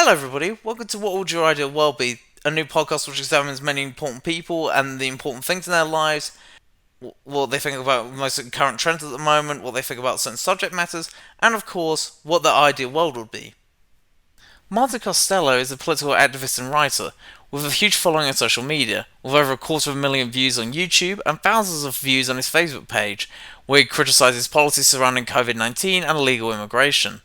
Hello, everybody. Welcome to What Would Your Ideal World Be? A new podcast which examines many important people and the important things in their lives, what they think about most current trends at the moment, what they think about certain subject matters, and of course, what their ideal world would be. Martin Costello is a political activist and writer with a huge following on social media, with over a quarter of a million views on YouTube and thousands of views on his Facebook page, where he criticises policies surrounding COVID-19 and illegal immigration.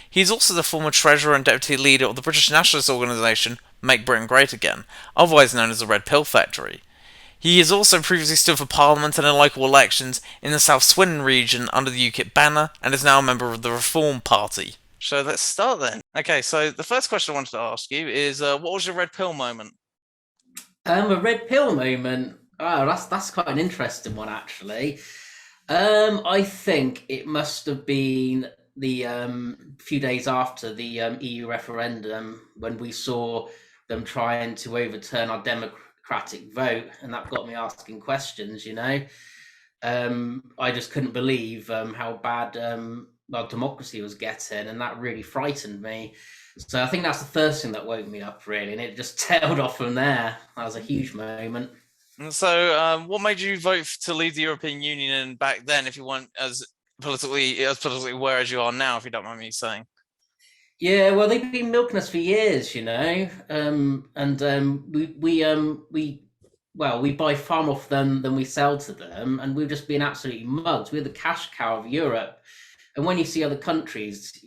He is also the former treasurer and deputy leader of the British nationalist organisation Make Britain Great Again, otherwise known as the Red Pill Factory. He has also previously stood for Parliament and in local elections in the South Swindon region under the UKIP banner and is now a member of the Reform Party. So let's start then. Okay, so the first question I wanted to ask you is what was your red pill moment? A red pill moment. Oh, that's quite an interesting one, actually. I think it must have been the few days after the EU referendum when we saw them trying to overturn our democratic vote, and that got me asking questions. I just couldn't believe how bad our democracy was getting, and that really frightened me. So I think that's the first thing that woke me up, really, and it just tailed off from there. That was a huge moment. And so, what made you vote to leave the European Union back then, if you weren't as politically aware as you are now, if you don't mind me saying? Yeah, well, they've been milking us for years, and we buy far more than we sell to them, and we've just been absolutely mugged. We're the cash cow of Europe. And when you see other countries,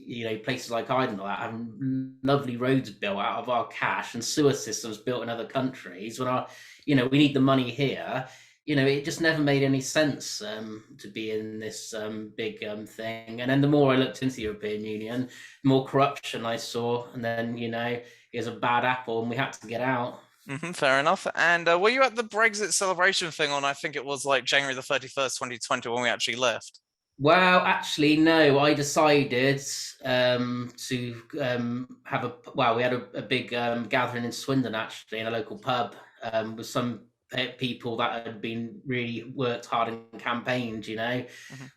places like Ireland or that, having lovely roads built out of our cash and sewer systems built in other countries, when we need the money here, it just never made any sense to be in this big thing. And then the more I looked into the European Union, the more corruption I saw. And then, it was a bad apple and we had to get out. Fair enough. And were you at the Brexit celebration thing on, I think it was like January the 31st, 2020, when we actually left? Well, actually, no. I decided to have we had a big gathering in Swindon, actually, in a local pub with some people that had been really worked hard and campaigned. Mhm.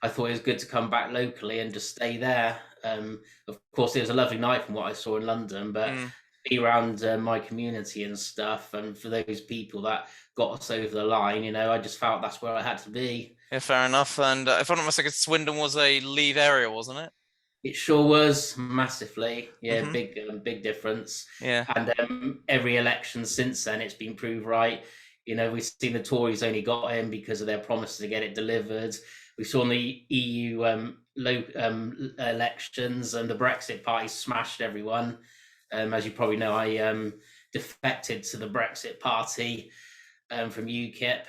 I thought it was good to come back locally and just stay there. Of course, it was a lovely night from what I saw in London, but Mm. be around my community and stuff, and for those people that got us over the line, I just felt that's where I had to be. Yeah, fair enough. And if I'm not mistaken, Swindon was a Leave area, wasn't it? It sure was massively, yeah, Hmm. big difference. Yeah. And every election since then, it's been proved right. We've seen the Tories only got in because of their promise to get it delivered. We saw in the EU elections, and the Brexit Party smashed everyone. As you probably know, I defected to the Brexit Party from UKIP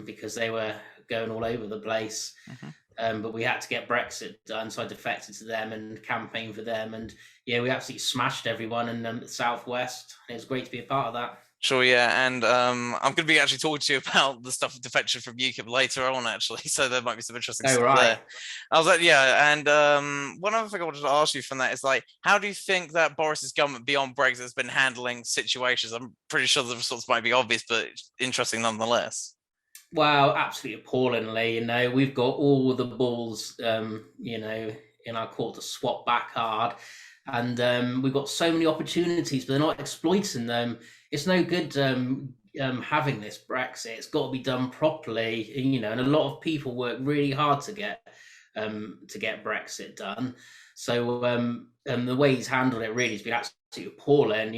because they were going all over the place. Hmm. But we had to get Brexit done, so I defected to them and campaigned for them. And yeah, we absolutely smashed everyone in the Southwest. It was great to be a part of that. Sure, yeah, and I'm going to be actually talking to you about the stuff with defection from UKIP later on, actually. So there might be some interesting Oh, stuff right. there. I was like, yeah, and one other thing I wanted to ask you from that is like, how do you think that Boris's government beyond Brexit has been handling situations? I'm pretty sure the results might be obvious, but interesting nonetheless. Wow, absolutely appallingly. We've got all the balls, in our court to swap back hard, and we've got so many opportunities, but they're not exploiting them. It's no good having this Brexit. It's got to be done properly, and a lot of people work really hard to get Brexit done. So the way he's handled it really has been absolutely appalling.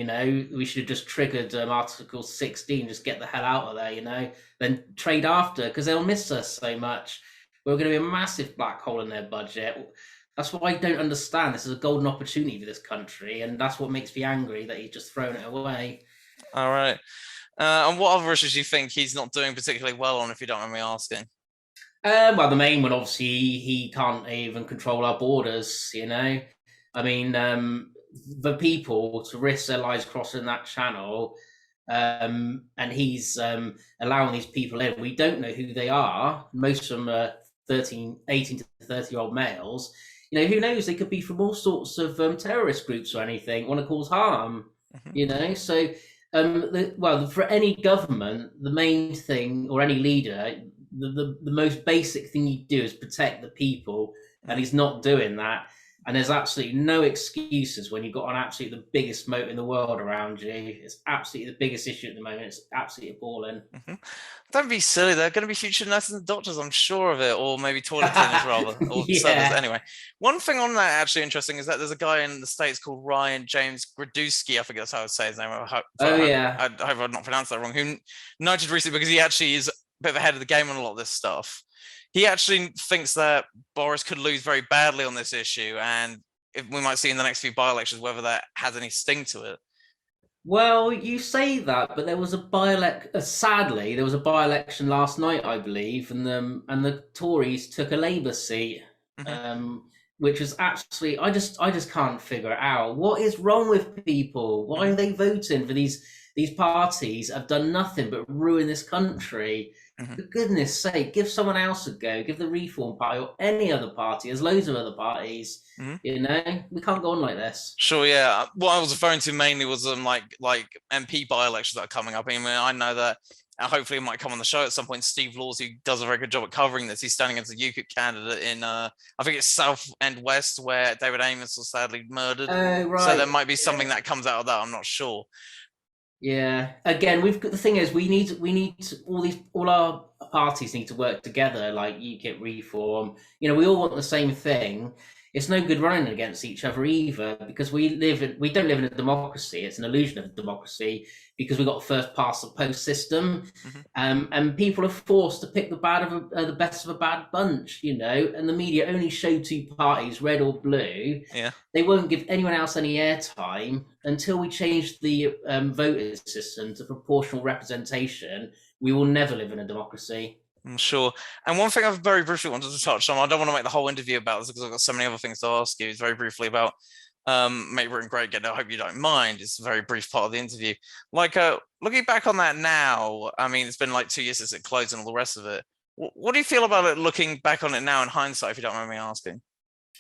We should have just triggered Article 16, just get the hell out of there. Then trade after, because they'll miss us so much. We're going to be a massive black hole in their budget. That's what I don't understand. This is a golden opportunity for this country, and that's what makes me angry that he's just thrown it away. All right. And what other issues do you think he's not doing particularly well on, if you don't mind me asking? Well, the main one, obviously, he can't even control our borders. I mean, the people to risk their lives crossing that channel, and he's allowing these people in. We don't know who they are. Most of them are 18 to 30-year-old males. Who knows? They could be from all sorts of terrorist groups or anything, want to cause harm. Hmm. So for any government, the main thing, or any leader, the most basic thing you do is protect the people, and he's not doing that. And there's absolutely no excuses when you've got an absolutely the biggest moat in the world around you. It's absolutely the biggest issue at the moment. It's absolutely appalling. Mhm. Don't be silly. There are going to be future nurses and doctors, I'm sure of it, or maybe toilet cleaners rather, or servers. Yeah. Anyway, one thing on that actually interesting is that there's a guy in the States called Ryan James Gradusky. I think that's how I would say his name. Oh yeah. I hope I've not pronounced that wrong. Who noted recently because he actually is a bit of ahead of the game on a lot of this stuff. He actually thinks that Boris could lose very badly on this issue, and if we might see in the next few by-elections whether that has any sting to it. Well, you say that, but there was a by-elect. Sadly, there was a by-election last night, I believe, and the Tories took a Labour seat, Hmm. um, which was actually I just can't figure it out. What is wrong with people? Why Hmm. are they voting for these parties that have done nothing but ruin this country? Hmm. For goodness sake, give someone else a go. Give the Reform Party or any other party. There's loads of other parties. Hmm. You know, we can't go on like this. Sure, yeah. What I was referring to mainly was like MP by-elections that are coming up. I mean, I know that hopefully it might come on the show at some point. Steve Laws, who does a very good job at covering this, he's standing as a UKIP candidate in I think it's South and West where David Amos was sadly murdered. Oh So there right, might be something yeah. that comes out of that. I'm not sure. Yeah. Again, we've got the thing is all our parties need to work together, like UKIP reform. We all want the same thing. It's no good running against each other either, because we don't live in a democracy. It's an illusion of a democracy because we've got a first past the post system, Hmm. and people are forced to pick the best of a bad bunch. And the media only show two parties, red or blue. Yeah. They won't give anyone else any airtime until we change the voting system to proportional representation. We will never live in a democracy. I'm sure. And one thing I've very briefly wanted to touch on, I don't want to make the whole interview about this because I've got so many other things to ask you, is very briefly about Make Britain Great Again. I hope you don't mind. It's a very brief part of the interview. Like, looking back on that now, I mean, it's been like 2 years since it closed and all the rest of it. What do you feel about it looking back on it now in hindsight, if you don't mind me asking?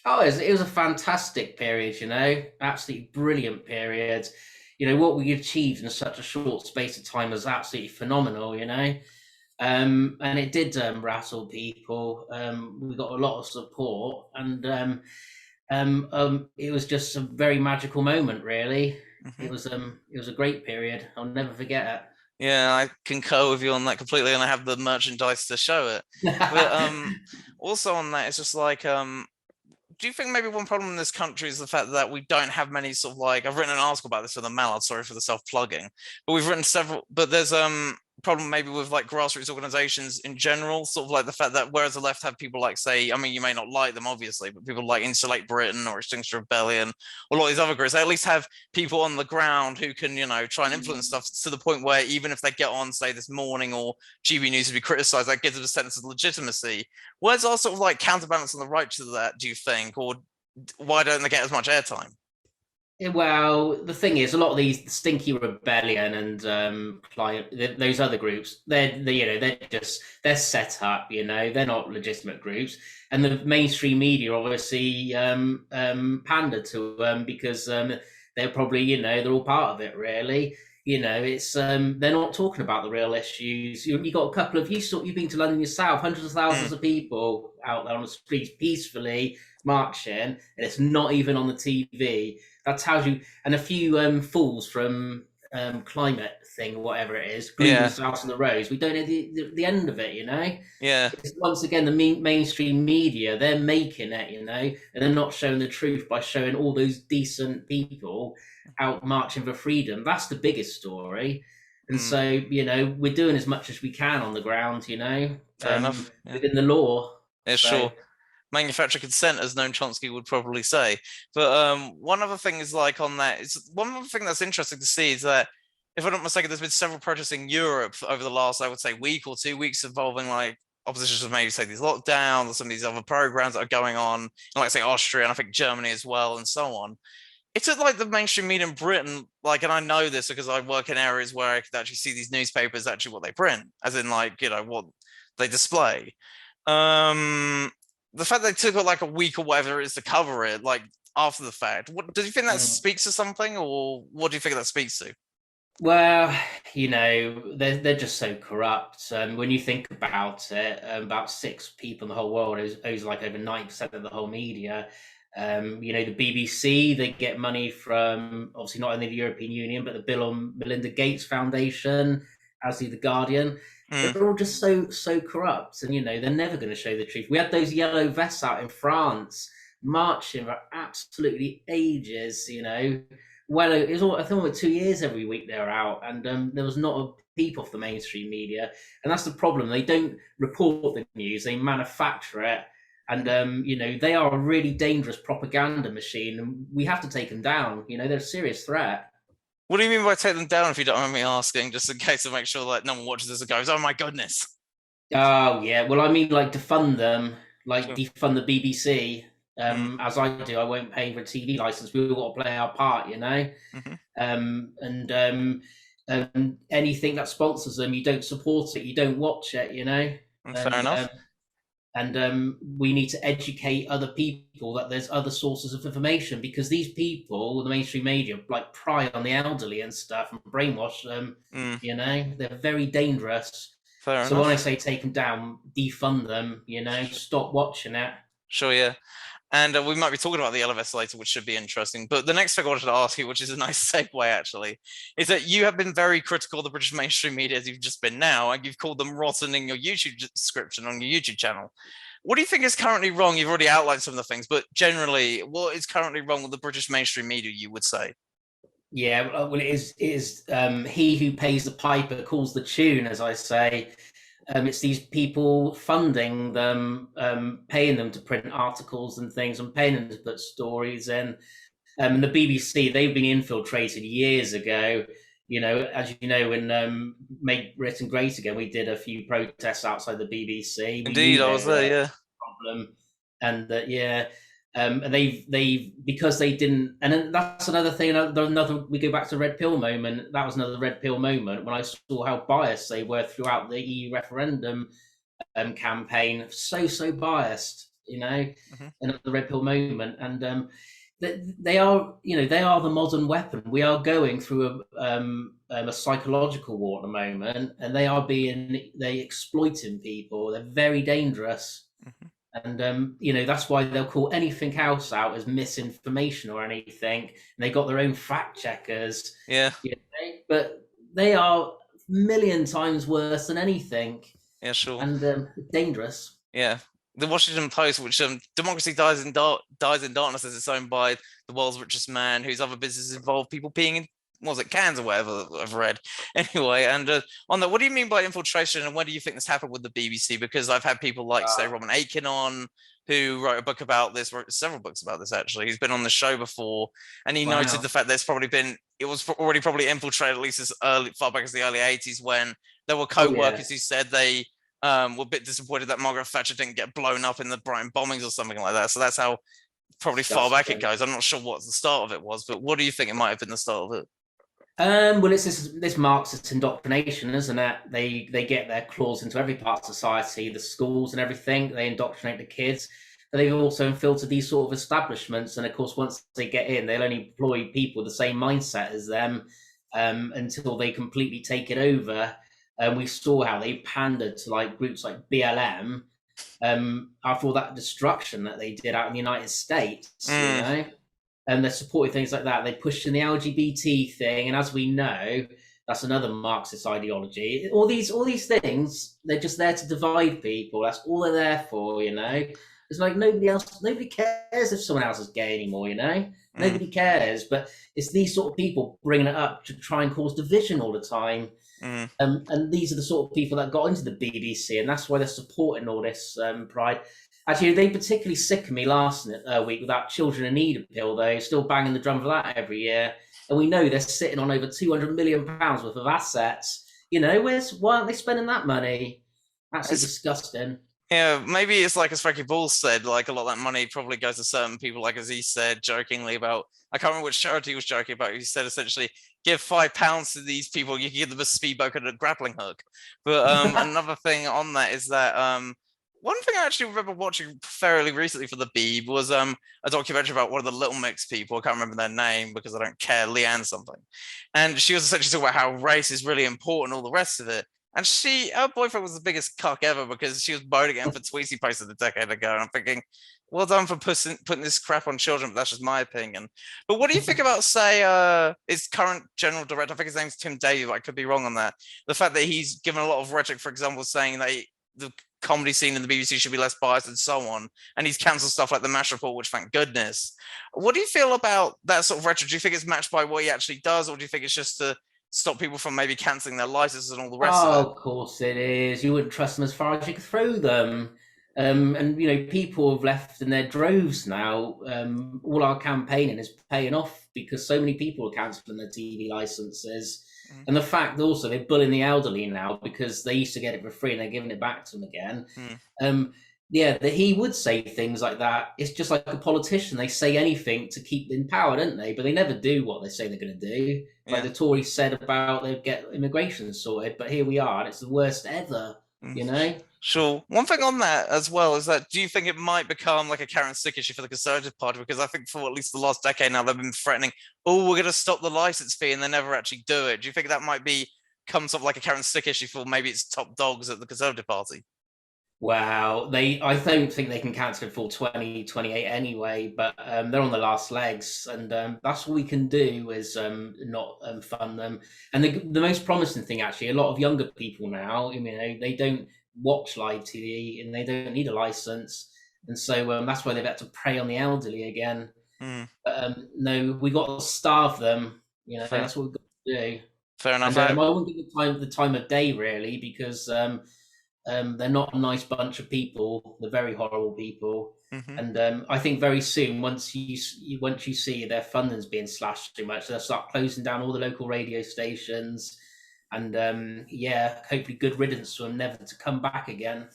Oh, it was a fantastic period, absolutely brilliant period. What we achieved in such a short space of time was absolutely phenomenal. And it did rattle people. We got a lot of support, and it was just a very magical moment. Really, Hmm. it was a great period. I'll never forget Yeah, I concur with you on that completely, and I have the merchandise to show it. But it. also on that, it's just like do you think maybe one problem in this country is the fact that we don't have many sort of like I've written an article about this for the Mallard, sorry for the self-plugging, but we've written several but there's problem maybe with like grassroots organizations in general, sort of like the fact that whereas the left have people like say, I mean you may not like them obviously, but people like Insulate Britain or Extinction Rebellion or a lot of these other groups, they at least have people on the ground who can, try and influence stuff to the point where even if they get on, say, This Morning or GB News to be criticized, that gives them a sense of legitimacy. Where's our sort of like counterbalance on the right to that, do you think? Or why don't they get as much airtime? Well, the thing is, a lot of these Stinky Rebellion and those other groups, they're set up. They're not legitimate groups, and the mainstream media obviously pander to them because they're probably they're all part of it. Really, it's they're not talking about the real issues. You got a couple of you've been to London yourself, hundreds of thousands Mm, of people out there on the streets peacefully marching, and it's not even on the TV. That tells you, and a few fools from climate thing, whatever it is, gluing yeah, themselves on the roads. We don't know the end of it. yeah. It's once again the mainstream media, they're making it, and they're not showing the truth by showing all those decent people out marching for freedom. That's the biggest story. And Mm, so, we're doing as much as we can on the ground, fair enough. Yeah, within the law. yeah, So, sure. Manufacture consent, as Noam Chomsky would probably say. But one other thing is like on that is one other thing that's interesting to see is that if I'm not mistaken, there's been several protests in Europe over the last, I would say, week or 2 weeks involving like opposition to maybe say these lockdowns or some of these other programs that are going on, like say Austria and I think Germany as well, and so on. It's at like the mainstream media in Britain, like, and I know this because I work in areas where I could actually see these newspapers actually what they print, as in like what they display. Um, the fact they took like a week or whatever it is to cover it, like after the fact, what do you think that mm. speaks to something, or what do you think that speaks to? Well, they're just so corrupt. When you think about it, about six people in the whole world is like over 90% of the whole media. The BBC, they get money from obviously not only the European Union, but the Bill and Melinda Gates Foundation, as do the Guardian. Mm. They're all just so corrupt, and they're never going to show the truth. We had those yellow vests out in France marching for absolutely ages. Well, it was all, I think over 2 years every week they're out, and there was not a peep off the mainstream media, and that's the problem. They don't report the news; they manufacture it, and they are a really dangerous propaganda machine, and we have to take them down. They're a serious threat. What do you mean by take them down, if you don't mind me asking, just in case to make sure that no one watches this and goes, "Oh my goodness." Oh yeah, well, I mean, like defund them, like Sure. defund the BBC. Mm. As I do, I won't pay for a TV license. We've got to play our part. Hmm. And anything that sponsors them, you don't support it, you don't watch it. Fair And enough. we need to educate other people that there's other sources of information, because these people, the mainstream media, like pry on the elderly and stuff and brainwash them. Mm. They're very dangerous. Fair So when I enough. say take them down, defund them. Stop watching it. Sure, yeah. And we might be talking about the LFS later, which should be interesting. But the next thing I wanted to ask you, which is a nice segue actually, is that you have been very critical of the British mainstream media, as you've just been now, and you've called them rotten in your YouTube description on your YouTube channel. What do you think is currently wrong? You've already outlined some of the things, but generally, what is currently wrong with the British mainstream media, you would say? Yeah, well, it is he who pays the piper calls the tune, as I say. It's these people funding them, paying them to print articles and things, and paying them to put stories in. And the BBC, they've been infiltrated years ago. As you know, when Make Britain Great Again, we did a few protests outside the BBC. We Indeed, knew I they was were there, a yeah. problem, and that yeah, and they've because they didn't, and then that's another thing. Another we go back to Red Pill moment. That was another Red Pill moment when I saw how biased they were throughout the EU referendum campaign. So biased, Hmm. another Red Pill moment, and they are they are the modern weapon. We are going through a psychological war at the moment, and they exploiting people. They're very dangerous, Hmm. and that's why they'll call anything else out as misinformation or anything. And they got their own fact checkers, Yeah, but they are a million times worse than anything, yeah, sure. and dangerous. Yeah. The Washington Post, which democracy dies in darkness, as it's owned by the world's richest man, whose other businesses involve people peeing in, what was it, cans or whatever I've read. Anyway, and on that, what do you mean by infiltration, and when do you think this happened with the BBC? Because I've had people like, say, Robin Aiken on, who wrote a book about this, wrote several books about this actually. He's been on the show before, and he noted Wow. the fact there's probably been, it was already probably infiltrated at least as far back as the early 80s, when there were Oh yeah. co-workers who said they were a bit disappointed that Margaret Thatcher didn't get blown up in the Brighton bombings or something like that. So that's how probably far back it Disgusting. goes. I'm not sure what the start of it was, but what do you think it might have been the start of it? Well, it's this Marxist indoctrination, isn't it? They get their claws into every part of society, the schools and everything. They indoctrinate the kids, but they've also infiltrated these sort of establishments. And of course, once they get in, they'll only employ people with the same mindset as them until they completely take it over. And we saw how they pandered to like groups like BLM after all that destruction that they did out in the United States. Mm. And they're supporting things like that. They pushed in the LGBT thing, and as we know, that's another Marxist ideology. All these things, they're just there to divide people. That's all they're there for. It's like nobody cares if someone else is gay anymore. Mm. Nobody cares. But it's these sort of people bringing it up to try and cause division all the time. Mm. And these are the sort of people that got into the BBC, and that's why they're supporting all this pride. Actually, they particularly sickened me last week with that Children in Need appeal, though, still banging the drum for that every year. And we know they're sitting on over £200 million worth of assets. Why aren't they spending that money? Absolutely It's, disgusting. yeah, maybe it's like as Frankie Ball said, like a lot of that money probably goes to certain people, like as he said jokingly about, I can't remember which charity he was joking about. He said essentially, give £5 to these people, you can give them a speedboat and a grappling hook. But another thing on that is that one thing I actually remember watching fairly recently for the Beeb was a documentary about one of the Little Mix people. I can't remember their name because I don't care, Leanne something. And she was essentially talking about how race is really important, all the rest of it. And her boyfriend was the biggest cuck ever because she was voting him for tweets he posted a decade ago. And I'm thinking, well done for putting this crap on children, but that's just my opinion. But what do you think about, say, its current general director? I think his name's Tim Daly, but I could be wrong on that. The fact that he's given a lot of rhetoric, for example, saying that the comedy scene in the BBC should be less biased and so on, and he's cancelled stuff like the MASH report, which thank goodness. What do you feel about that sort of rhetoric? Do you think it's matched by what he actually does, or do you think it's just to stop people from maybe cancelling their licenses and all the rest of it? Oh, of course it is. You wouldn't trust them as far as you could throw them. And people have left in their droves now. All our campaigning is paying off because so many people are cancelling their TV licenses. Mm. And the fact also they're bullying the elderly now because they used to get it for free and they're giving it back to them again. Yeah, that he would say things like that. It's just like a politician. They say anything to keep in power, don't they? But they never do what they say they're going to do. Like the Tories said about they'd get immigration sorted, but here we are, and it's the worst ever, Sure. One thing on that as well is that, do you think it might become like a carrot and stick issue for the Conservative Party? Because I think for at least the last decade now, they've been threatening, oh, we're going to stop the license fee, and they never actually do it. Do you think that might become sort of like a carrot and stick issue for maybe its top dogs at the Conservative Party? Wow, I don't think they can cancel it for 2028 anyway, but they're on the last legs, and that's all we can do is not fund them. And the most promising thing, actually, a lot of younger people now, they don't watch live TV and they don't need a license, and so that's why they've had to prey on the elderly again. No, we got to starve them. That's what we've got to do. Fair enough. And, I wouldn't give the time of day really because. They're not a nice bunch of people. They're very horrible people, and I think very soon, once you see their funding's being slashed too much, they'll start closing down all the local radio stations, and hopefully good riddance for them never to come back again.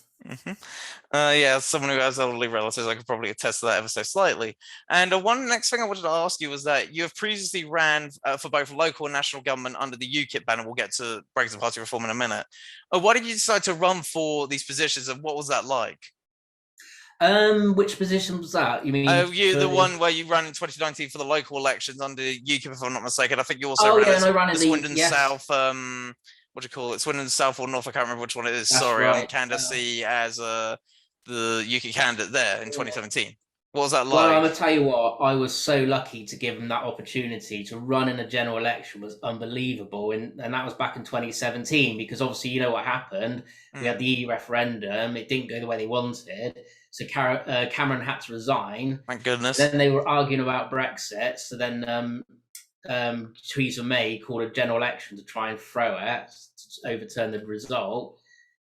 Yeah, someone who has elderly relatives, I could probably attest to that ever so slightly. And one next thing I wanted to ask you was that you have previously ran for both local and national government under the UKIP banner. We'll get to Brexit Party reform in a minute. Why did you decide to run for these positions, and what was that like? Which position was that? You mean the one where you ran in 2019 for the local elections under UKIP, if I'm not mistaken. I think you also ran as Swindon South. What do you call it? Swindon South or North? I can't remember which one it is. That's Sorry, right. on candidacy as the UK candidate there in 2017. What was that like? Well, I'm gonna tell you what. I was so lucky to give him that opportunity to run in a general election. Was unbelievable, and that was back in 2017 because obviously you know what happened. We had the EU referendum. It didn't go the way they wanted, so Cameron had to resign. Thank goodness. Then they were arguing about Brexit. So then Theresa May called a general election to try and throw it, to overturn the result.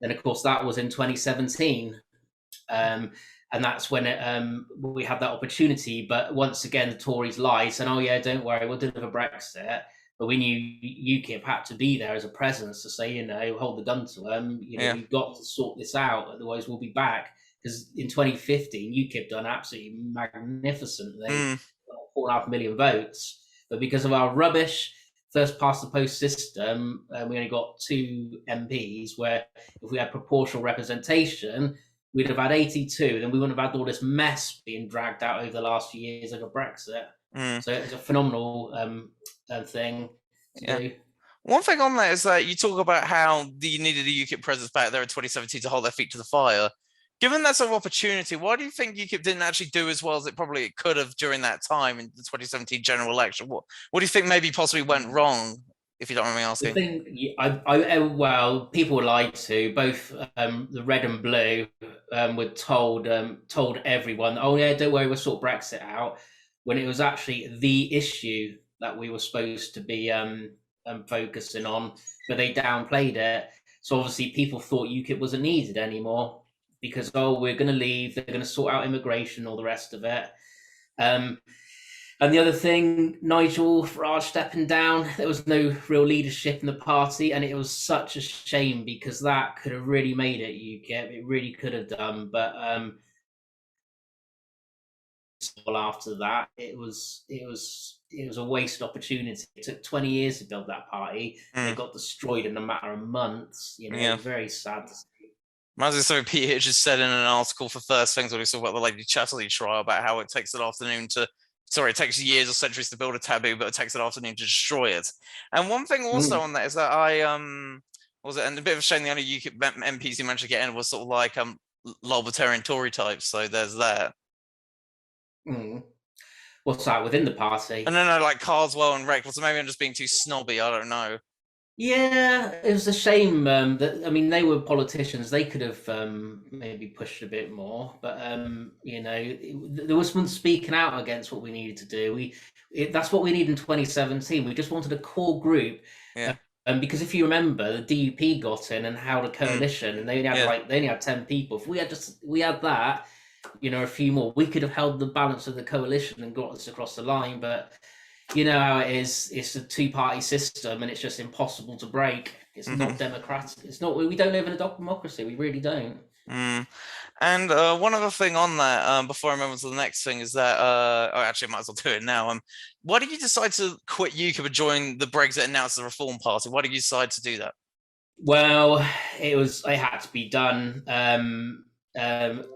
Then, of course, that was in 2017. And that's when we had that opportunity. But once again, the Tories lied, saying, oh, yeah, don't worry, we'll deliver Brexit. But we knew UKIP had to be there as a presence to say, hold the gun to them. You've got to sort this out, otherwise we'll be back. Because in 2015, UKIP done absolutely magnificently, 4.5 million votes. But because of our rubbish first past the post system, we only got 2 MPs, where if we had proportional representation, we'd have had 82, then we wouldn't have had all this mess being dragged out over the last few years over Brexit. So it's a phenomenal thing to do. One thing on that is that you talk about how you needed a UKIP presence back there in 2017 to hold their feet to the fire. Given that sort of opportunity, why do you think UKIP didn't actually do as well as it probably could have during that time in the 2017 general election? What do you think maybe possibly went wrong, if you don't mind me asking? The thing, well, people were lied to. Both the red and blue were told everyone, oh yeah, don't worry, we'll sort Brexit out, when it was actually the issue that we were supposed to be focusing on, but they downplayed it. So obviously people thought UKIP wasn't needed anymore because, we're going to leave, they're going to sort out immigration, all the rest of it. And the other thing, Nigel Farage stepping down, there was no real leadership in the party, and it was such a shame because that could have really made it UKIP. It really could have done, but after that, it was a wasted opportunity. It took 20 years to build that party, and it got destroyed in a matter of months. Very sad to see. Reminds me of Peter Hitch just said in an article for First Things when he talked about the Lady Chatterley trial about how it takes it takes years or centuries to build a taboo, but it takes an afternoon to destroy it. And one thing also on that is that and a bit of a shame the only UKIP MPs who managed to get in was sort of like libertarian Tory types. So there's that. Mm. What's that within the And party? then I like Carswell and Reckless. So maybe I'm just being too snobby. I don't know. Yeah, it was a shame that I mean they were politicians. They could have maybe pushed a bit more, but there was someone speaking out against what we needed to do. That's what we need in 2017. We just wanted a core group, Yeah. because if you remember, the DUP got in and held a Mm. coalition, and Yeah. they only had 10 people. If we had that, a few more, we could have held the balance of the coalition and got us across the line. But you know how it is. It's a two-party system, and it's just impossible to break. It's Hmm. not democratic. It's not. We don't live in a democracy. We really don't. Mm. And one other thing on that, before I move on to the next thing, is that oh, actually, I might as well do it now. Why did you decide to quit UKIP and join the Brexit and now it's the Reform Party? Why did you decide to do that? Well, it was. It had to be done.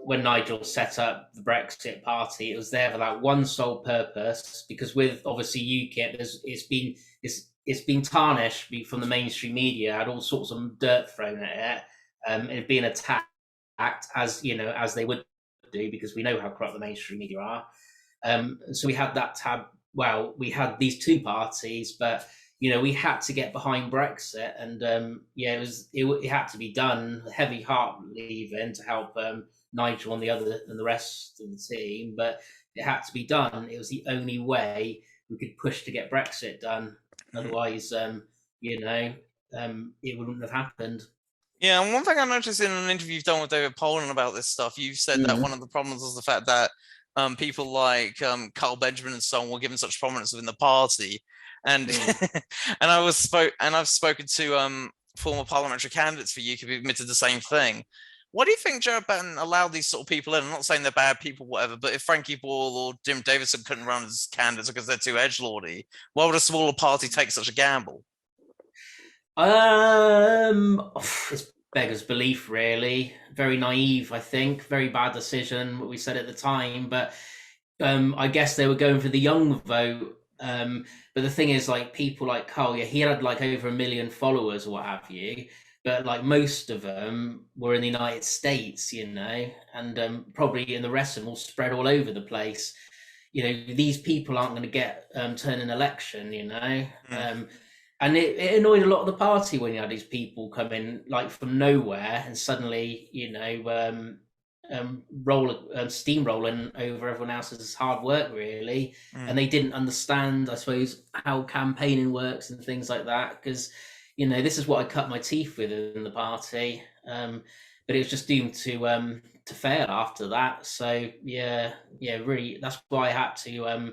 When Nigel set up the Brexit Party, it was there for that one sole purpose. Because with obviously UKIP, it's been tarnished from the mainstream media, had all sorts of dirt thrown at it, and being attacked as they would do, because we know how corrupt the mainstream media are. So we had that tab. Well, we had these two parties, but we had to get behind Brexit, and it had to be done. Heavy heart leaving to help Nigel and the rest of the team, but it had to be done. It was the only way we could push to get Brexit done. Mhm. Otherwise, it wouldn't have happened. Yeah, and one thing I noticed in an interview you've done with David Poland about this stuff, you've said that one Mm, of the problems was the fact that people like Carl Benjamin and so on were given such prominence within the party, and mm. and I've spoken to former parliamentary candidates for UKIP who admitted the same thing. What do you think Joe Bannon allowed these sort of people in? I'm not saying they're bad people, whatever, but if Frankie Ball or Jim Davison couldn't run as candidates because they're too edgelordy, why would a smaller party take such a gamble? It's beggars belief, really. Very naive, I think. Very bad decision, what we said at the time. But I guess they were going for the young vote. But the thing is, like people like Carl, yeah, he had like over 1 million followers or what have you. But like most of them were in the United States, and probably in the rest of them all spread all over the place. These people aren't going to get turn an election. Mm, And it annoyed a lot of the party when you had these people come in like from nowhere and suddenly steamrolling over everyone else's hard work, really. mm, And they didn't understand, I suppose, how campaigning works and things like that, because this is what I cut my teeth with in the party. But it was just doomed to fail after that. So yeah, really, that's why I had to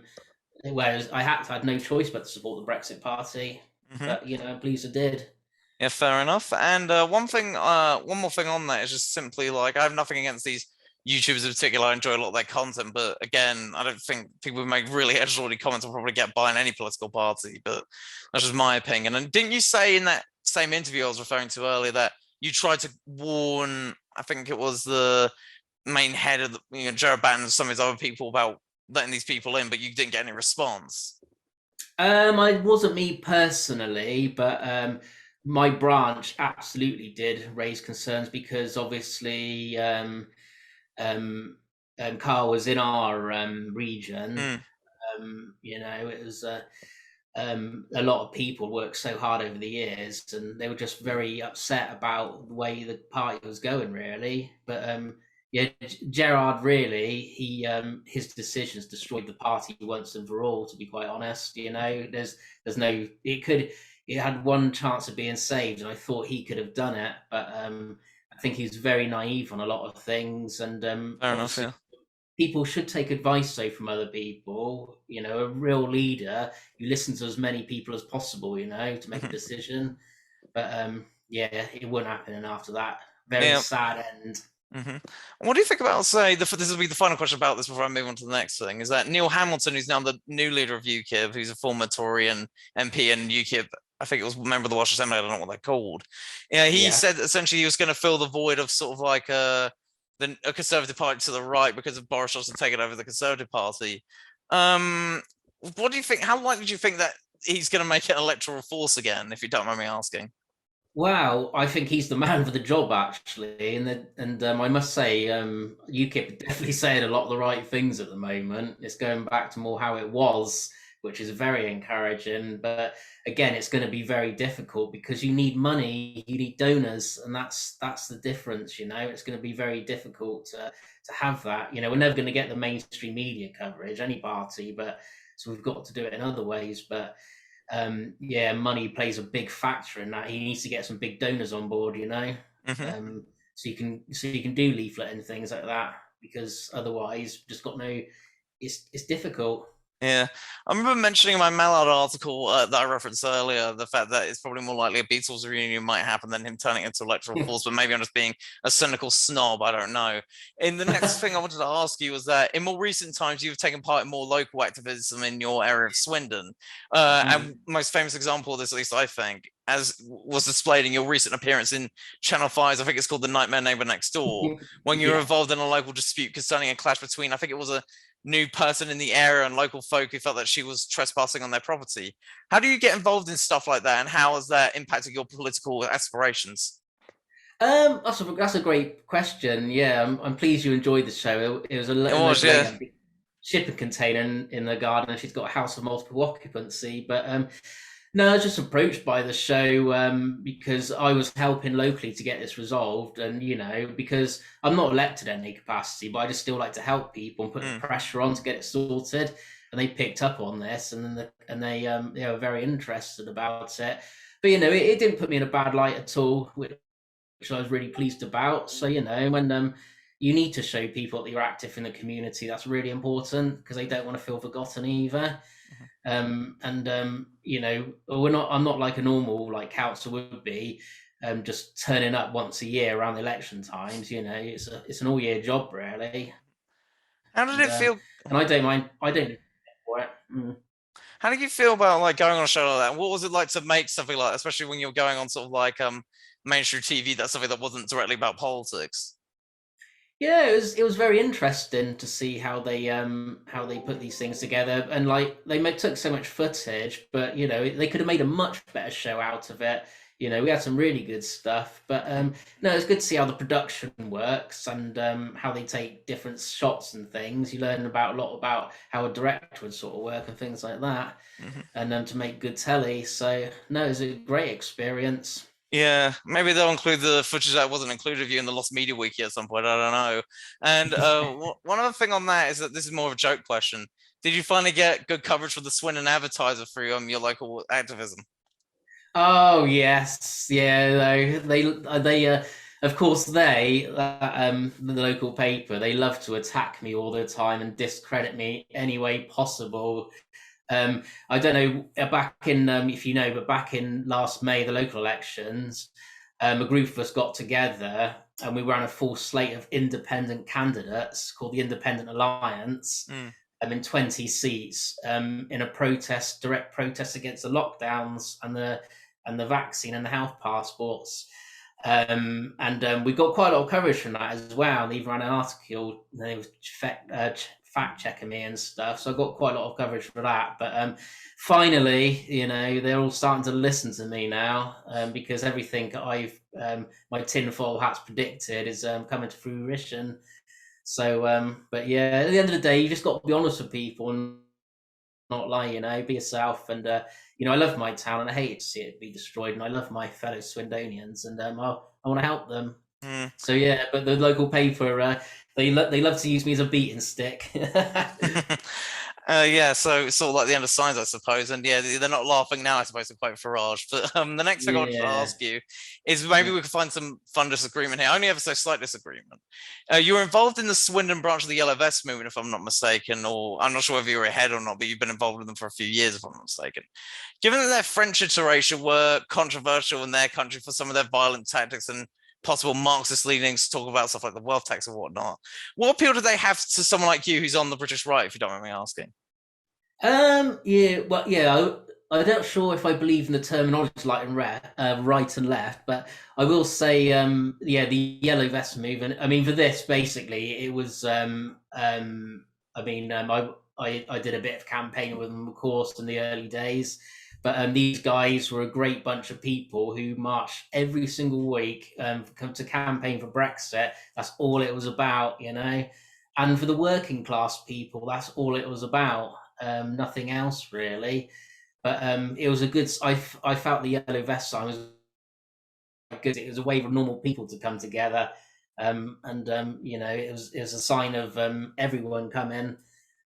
whereas I had no choice but to support the Brexit Party. mhm. But I'm pleased I did. Yeah, fair enough. And one more thing on that is just simply like I have nothing against these YouTubers in particular. I enjoy a lot of their content, but again, I don't think people who make really edgelordy comments will probably get by in any political party. But that's just my opinion. And didn't you say in that same interview I was referring to earlier that you tried to warn? I think it was the main head of Jared Bannon and some of his other people about letting these people in, but you didn't get any response. I wasn't me personally, but my branch absolutely did raise concerns because obviously Carl was in our region. Mm, It was a lot of people worked so hard over the years, and they were just very upset about the way the party was going, really. But yeah, Gerard really, his decisions destroyed the party once and for all. To be quite honest, there's no it had one chance of being saved, and I thought he could have done it, but I think he's very naive on a lot of things, and fair enough. obviously Yeah. people should take advice though from other people. A real leader, you listen to as many people as possible, to make a decision. But yeah, it wouldn't happen. And after that, very Yeah. sad end. Hmm. What do you think about, say, this will be the final question about this before I move on to the next thing, is that Neil Hamilton, who's now the new leader of UKIP, who's a former Tory and MP and UKIP, I think it was a member of the Welsh Assembly, I don't know what they're called. Yeah, he Yeah. said essentially he was going to fill the void of sort of like a Conservative Party to the right because of Boris Johnson taking over the Conservative Party. Um, what do you think? How likely do you think that he's going to make it an electoral force again, if you don't mind me asking? Wow, I think he's the man for the job, actually, and I must say, UKIP are definitely saying a lot of the right things at the moment. It's going back to more how it was, which is very encouraging. But again, it's going to be very difficult because you need money, you need donors, and that's the difference. It's going to be very difficult to have that. We're never going to get the mainstream media coverage, any party, but so we've got to do it in other ways. But yeah, money plays a big factor in that. He needs to get some big donors on board, Hmm. so you can do leaflet and things like that because otherwise, just got no. It's difficult. Yeah, I remember mentioning in my Mallard article that I referenced earlier, the fact that it's probably more likely a Beatles reunion might happen than him turning into electoral force, but maybe I'm just being a cynical snob, I don't know. In the next thing I wanted to ask you was that in more recent times, you've taken part in more local activism in your area of Swindon. And most famous example of this, at least I think, as was displayed in your recent appearance in Channel 5's, I think it's called The Nightmare Neighbor Next Door, when you were Yeah. involved in a local dispute concerning a clash between, I think it was a new person in the area and local folk who felt that she was trespassing on their property. How do you get involved in stuff like that, and how has that impacted your political aspirations? That's a great question. Yeah, I'm pleased you enjoyed the show. It was a It was, local lady yeah. had a big shipping container in the garden. She's got a house of multiple occupancy, but no, I was just approached by the show because I was helping locally to get this resolved, and because I'm not elected in any capacity, but I just still like to help people and put the Mm, pressure on to get it sorted. And they picked up on this, and they were very interested about it. But it didn't put me in a bad light at all, which I was really pleased about. So when you need to show people that you're active in the community, that's really important because they don't want to feel forgotten either. mhm. And we're not. I'm not like a normal like council would be, just turning up once a year around the election times. It's an all year job really, How did and it um, feel? and I don't mind. I don't for it. How did you feel about like going on a show like that? What was it like to make something like, especially when you're going on sort of like mainstream TV? That's something that wasn't directly about politics. Yeah, it was very interesting to see how they put these things together, and like took so much footage, but they could have made a much better show out of it. We had some really good stuff, but Mm, no, it's good to see how the production works and how they take different shots and things. You learn about a lot about how a director would sort of work and things like that, mhm. and to make good telly. So no, it's a great experience. Yeah, maybe they'll include the footage that wasn't included of you in the Lost Media Wiki at some point. I don't know. And one other thing on that is that this is more of a joke question. Did you finally get good coverage for the Swindon Advertiser through your local activism? Oh yes, yeah. Of course, the local paper, they love to attack me all the time and discredit me any way possible. I don't know back in if you know, but back in last May, the local elections, a group of us got together and we ran a full slate of independent candidates called the Independent Alliance. Mm, In 20 seats in a direct protest against the lockdowns and the vaccine and the health passports. And we got quite a lot of coverage from that as well. They even ran an article, they was fact checking me and stuff. So I got quite a lot of coverage for that. But finally, they're all starting to listen to me now because everything my tinfoil hats predicted is coming to fruition. So, but yeah, at the end of the day, you just got to be honest with people and not lie, be yourself. And, I love my town and I hate to see it be destroyed. And I love my fellow Swindonians and I want to help them. mm. So, yeah, but the local paper, they love to use me as a beating stick. Yeah, so it's sort of like the end of signs, I suppose. And yeah, they're not laughing now, I suppose, they're quite Farage. But the next thing I wanted to Yeah. ask you is maybe we could find some fun disagreement here, only ever so slight disagreement. You were involved in the Swindon branch of the Yellow Vest movement, if I'm not mistaken, or I'm not sure whether you were ahead or not, but you've been involved with them for a few years, if I'm not mistaken. Given that their French iteration were controversial in their country for some of their violent tactics and possible Marxist leanings to talk about stuff like the wealth tax and whatnot, what appeal do they have to someone like you who's on the British right, if you don't mind me asking? Yeah, well, yeah, I'm not sure if I believe in the terminology right and left, but I will say, yeah, the yellow vest movement. I mean, for this, basically, it was, I mean, I did a bit of campaigning with them, of course, in the early days, But these guys were a great bunch of people who marched every single week to campaign for Brexit. That's all it was about, you know. And for the working class people, that's all it was about. Nothing else really. But it was a good. I felt the yellow vest sign was good. It was a way for normal people to come together, and you know, it was a sign of everyone coming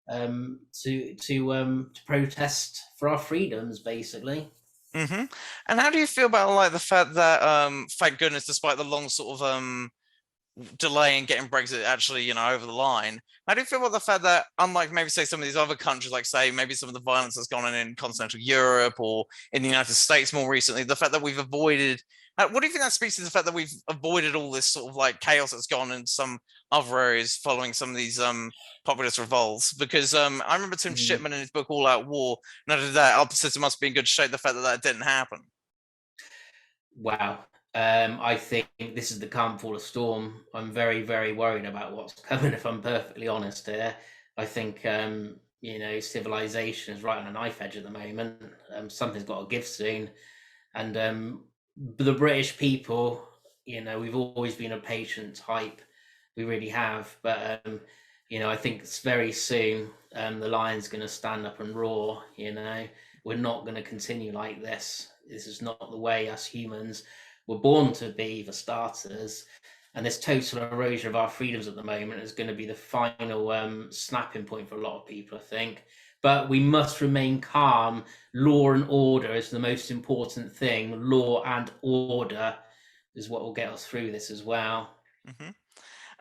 to protest for our freedoms, basically. Hmm. And how do you feel about like the fact that thank goodness, despite the long sort of delay in getting Brexit actually, over the line. How do you feel about the fact that, unlike maybe say some of these other countries, like say maybe some of the violence that's gone on in continental Europe or in the United States more recently, the fact that we've avoided, what do you think that speaks to the fact that we've avoided all this sort of like chaos that's gone in some other areas following some of these populist revolts? Because I remember Tim Mm. Shipman in his book All Out War noted that our system must be in good shape. The fact that that didn't happen. Wow. I think this is the calm before the storm. I'm very, very worried about what's coming, if I'm perfectly honest here. I think, you know, civilization is right on a knife edge at the moment. Something's got to give soon. And the British people, you know, we've always been a patient type. We really have. But, you know, I think it's very soon the lion's going to stand up and roar, you know. We're not going to continue like this. This is not the way us humans were born to be, for starters. And this total erosion of our freedoms at the moment is going to be the final snapping point for a lot of people, I think. But we must remain calm. Law and order is the most important thing. Law and order is what will get us through this as well. Mm-hmm.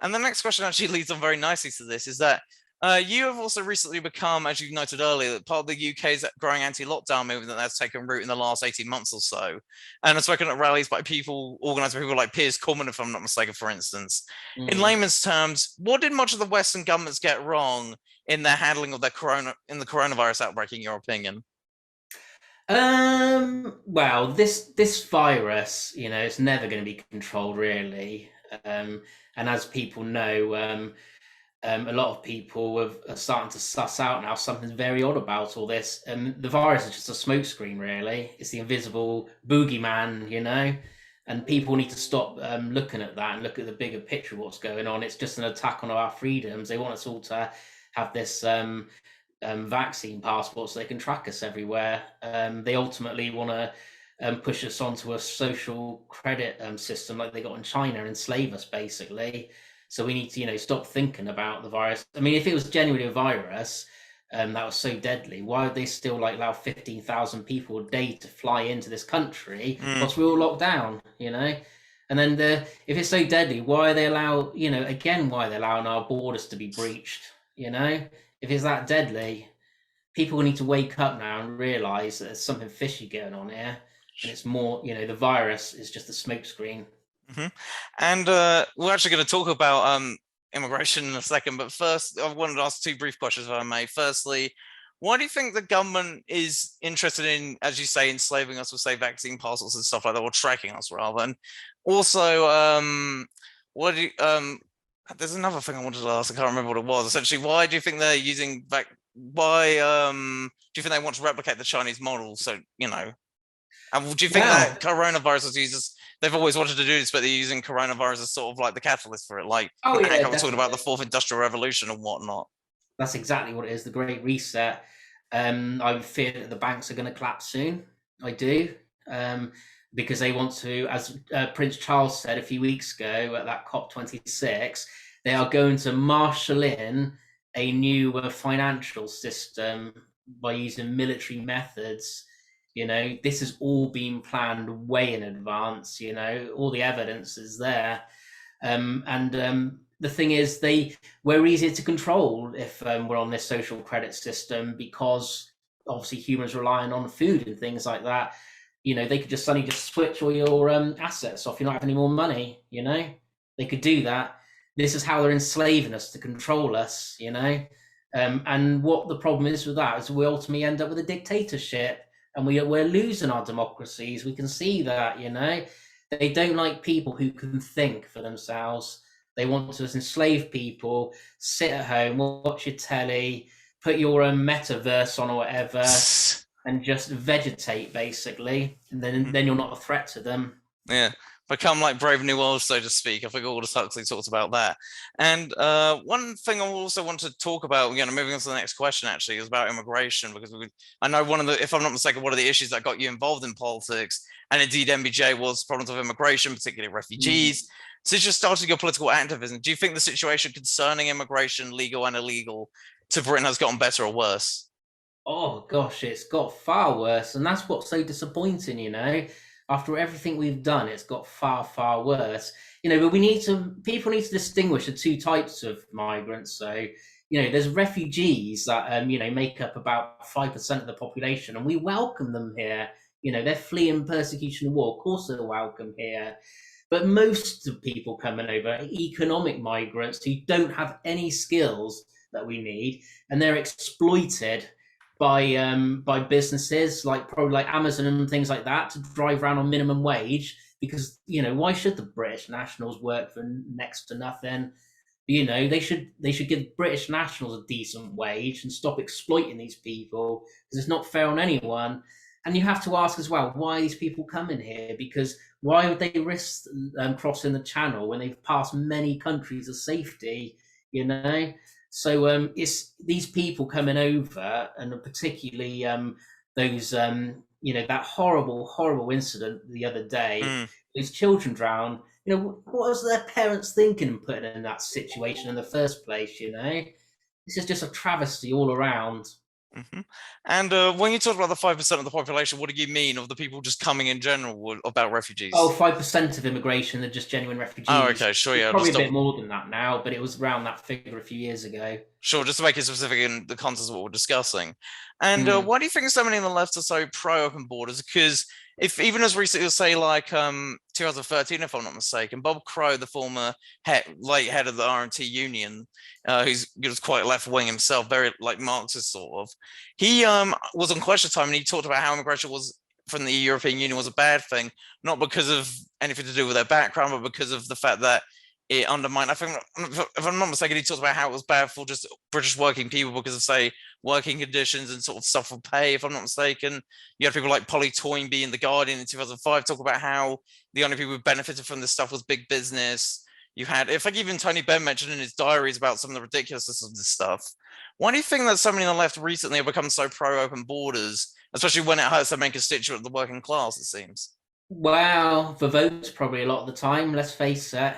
And the next question actually leads on very nicely to this is that you have also recently become, as you noted earlier, part of the UK's growing anti-lockdown movement that's taken root in the last 18 months or so. And I've spoken at rallies by people, organised by people like Piers Coleman, if I'm not mistaken, for instance. In Mm. layman's terms, what did much of the Western governments get wrong in their handling of the coronavirus outbreak, in your opinion? Well, this virus, you know, it's never going to be controlled really. And as people know, a lot of people are starting to suss out now something's very odd about all this. The virus is just a smokescreen, really. It's the invisible boogeyman, you know, and people need to stop looking at that and look at the bigger picture of what's going on. It's just an attack on our freedoms. They want us all to have this vaccine passport so they can track us everywhere. They ultimately want to push us onto a social credit system like they got in China and enslave us, basically. So we need to, you know, stop thinking about the virus. I mean, if it was genuinely a virus that was so deadly, why would they still like allow 15,000 people a day to fly into this country Mm. whilst we're all locked down? You know, and then if it's so deadly, why are they allow? You know, again, why are they allowing our borders to be breached? You know, if it's that deadly, people need to wake up now and realize that there's something fishy going on here, and it's more, you know, the virus is just a smokescreen. Hmm. And we're actually going to talk about immigration in a second, but first, I wanted to ask two brief questions, if I may. Firstly, why do you think the government is interested in, as you say, enslaving us with, say, vaccine parcels and stuff like that, or tracking us rather? And also, what do you, there's another thing I wanted to ask. I can't remember what it was. Essentially, why do you think they're using why do you think they want to replicate the Chinese model? So, and do you think Well, that coronavirus uses, they've always wanted to do this, but they're using coronavirus as sort of like the catalyst for it, like oh when yeah, Hancock was talking about the definitely. fourth industrial revolution and whatnot? That's exactly what it is. The Great Reset. I fear that the banks are going to collapse soon. I do, um, because they want to, as Prince Charles said a few weeks ago at that COP26, they are going to marshal in a new financial system by using military methods. You know, this has all been planned way in advance. You know, all the evidence is there. And the thing is, we're easier to control if we're on this social credit system because obviously humans relying on food and things like that. You know, they could just suddenly just switch all your assets off. You're not having any more money. You know, they could do that. This is how they're enslaving us to control us. You know, and what the problem is with that is we ultimately end up with a dictatorship, and we're losing our democracies. We can see that. You know, they don't like people who can think for themselves. They want to enslave people, sit at home, watch your telly, put your own metaverse on or whatever, and just vegetate basically, and then Mhm. then you're not a threat to them. Yeah, become like Brave New World, so to speak. I think Aldous Huxley talked about that. And one thing I also want to talk about, moving on to the next question, actually, is about immigration because I know one of the, if I'm not mistaken, one of the issues that got you involved in politics, and indeed MBJ, was problems of immigration, particularly Mm. refugees. Since you started your political activism, do you think the situation concerning immigration, legal and illegal, to Britain has gotten better or worse? Oh gosh, it's got far worse, and that's what's so disappointing. After everything we've done, it's got far, far worse. But people need to distinguish the two types of migrants. So, there's refugees that make up about 5% of the population, and we welcome them here. They're fleeing persecution and war. Of course, they're welcome here. But most of people coming over are economic migrants who don't have any skills that we need, and they're exploited by businesses like probably like Amazon and things like that to drive around on minimum wage because why should the British nationals work for next to nothing? They should give British nationals a decent wage and stop exploiting these people because it's not fair on anyone. And you have to ask as well why these people come in here because why would they risk crossing the channel when they've passed many countries of safety? You know, so it's these people coming over, and particularly those that horrible, horrible incident the other day. Mm. Those children drowned. What was their parents thinking and putting in that situation in the first place? This is just a travesty all around. Hmm. And when you talk about the 5% of the population, what do you mean of the people just coming in general about Oh, refugees? 5% of immigration are just genuine Oh, refugees. okay, sure, It's yeah, probably just a bit double, more than that now, but it was around that figure a few years ago. sure, just to make it specific in the context of what we're discussing. And Mm. why do you think so many on the left are so pro open borders? Because if even as recently as say like 2013, if I'm not mistaken, Bob Crow, the former late head of the RMT Union, he was quite left wing himself, very like Marxist sort of. He was on Question Time and he talked about how immigration was from the European Union was a bad thing, not because of anything to do with their background, but because of the fact that it undermined. I think, if I'm not mistaken, he talked about how it was bad for just British working people because of, say, working conditions and sort of stuff for pay. If I'm not mistaken, you had people like Polly Toynbee in the Guardian in 2005 talk about how the only people who benefited from this stuff was big business. You had, in fact, even Tony Benn mentioned in his diaries about some of the ridiculousness of this stuff. Why do you think that so many on the left recently have become so pro open borders, especially when it hurts their main constituent, the working class? It seems. Well, the votes probably a lot of the time. Let's face it.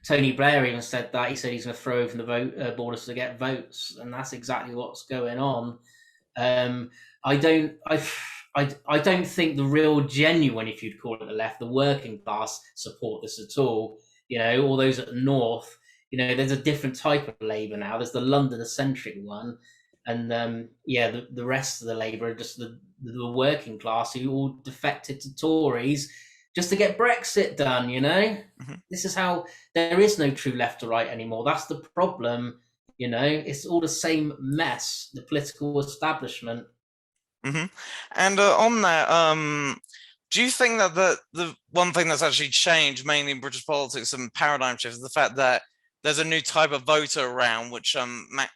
Tony Blair even said that. He said he's going to throw open the borders to get votes, and that's exactly what's going on. Um, I don't. I don't think the real genuine, if you'd call it the left, the working class support this at all. All those at the north. There's a different type of Labour now. There's the London-centric one, and the rest of the Labour are just the working class who all defected to Tories just to get Brexit done. Mm-hmm. This is how there is no true left or right anymore. That's the problem. It's all the same mess. The political establishment. Mm-hmm. And on that, do you think that the one thing that's actually changed mainly in British politics and paradigm shift is the fact that there's a new type of voter around, which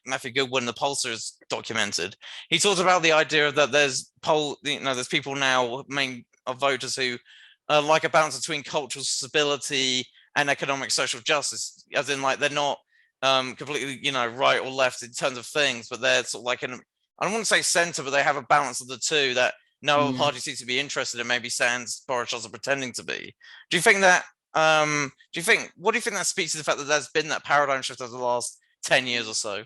Matthew Goodwin, the pollster, has documented. He talked about the idea that there's people now, main of voters who like a balance between cultural stability and economic social justice, as in like they're not completely, right or left in terms of things, but they're sort of like an I don't want to say centre, but they have a balance of the two that no other Mm. party seems to be interested in. Maybe sans Boris Johnson pretending to be. Do you think that? What do you think that speaks to the fact that there's been that paradigm shift over the last 10 years or so?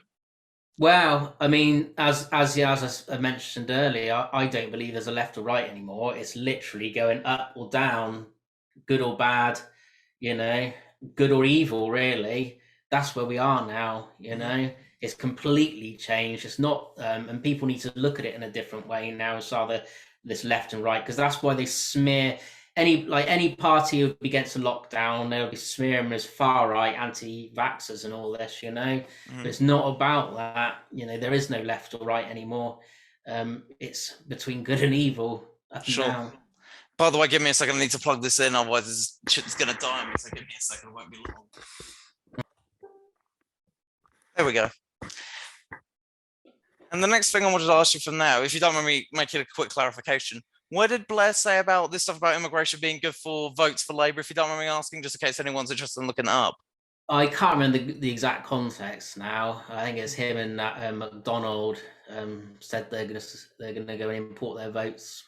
Well, I mean, as I mentioned earlier, I don't believe there's a left or right anymore. It's literally going up or down, good or bad, you know, good or evil, really. That's where we are now, Mm-hmm. It's completely changed. It's not, and people need to look at it in a different way now. It's either this left and right, because that's why they smear any party who against a lockdown, they'll be smearing as far right, anti-vaxxers and all this. But Mm-hmm. it's not about that. There is no left or right anymore. It's between good and evil, up and Sure. down. By the way, give me a second. I need to plug this in, otherwise this shit's gonna die on me. So give me a second. It won't be long. There we go. And the next thing I wanted to ask you from now, if you don't mind me making a quick clarification, what did Blair say about this stuff about immigration being good for votes for Labour? If you don't mind me asking, just in case anyone's interested in looking it up. I can't remember the exact context now. I think it's him and that McDonald said they're gonna go and import their votes.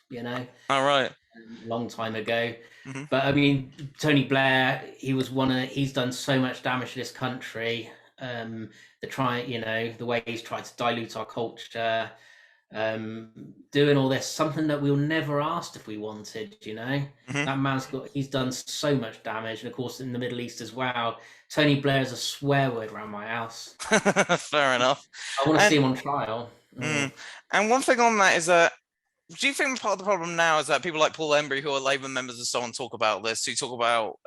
All right. Long time ago. Mm-hmm. But I mean, Tony Blair, he's done so much damage to this country. The way he's tried to dilute our culture, doing all this, something that we were never asked if we wanted. Mm-hmm. He's done so much damage, and of course in the Middle East as well. Tony Blair is a swear word around my house. Fair enough. I want to And see him on trial. mm, and one thing on that is that do you think part of the problem now is that people like Paul Embry, who are Labour members and so on, talk about this? Who talk about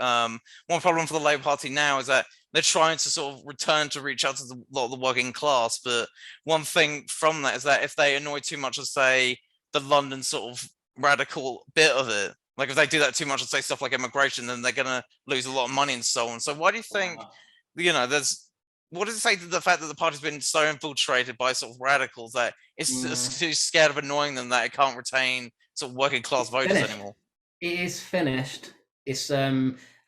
one problem for the Labour Party now is that they're trying to sort of return to reach out to a lot of the working class. But one thing from that is that if they annoy too much of, say, the London sort of radical bit of it, like if they do that too much and say stuff like immigration, then they're going to lose a lot of money and so on. So why do you think, there's what does it say to the fact that the party's been so infiltrated by sort of radicals that it's too scared of annoying them that it can't retain sort of working class It's voters finished. anymore? It is finished. It's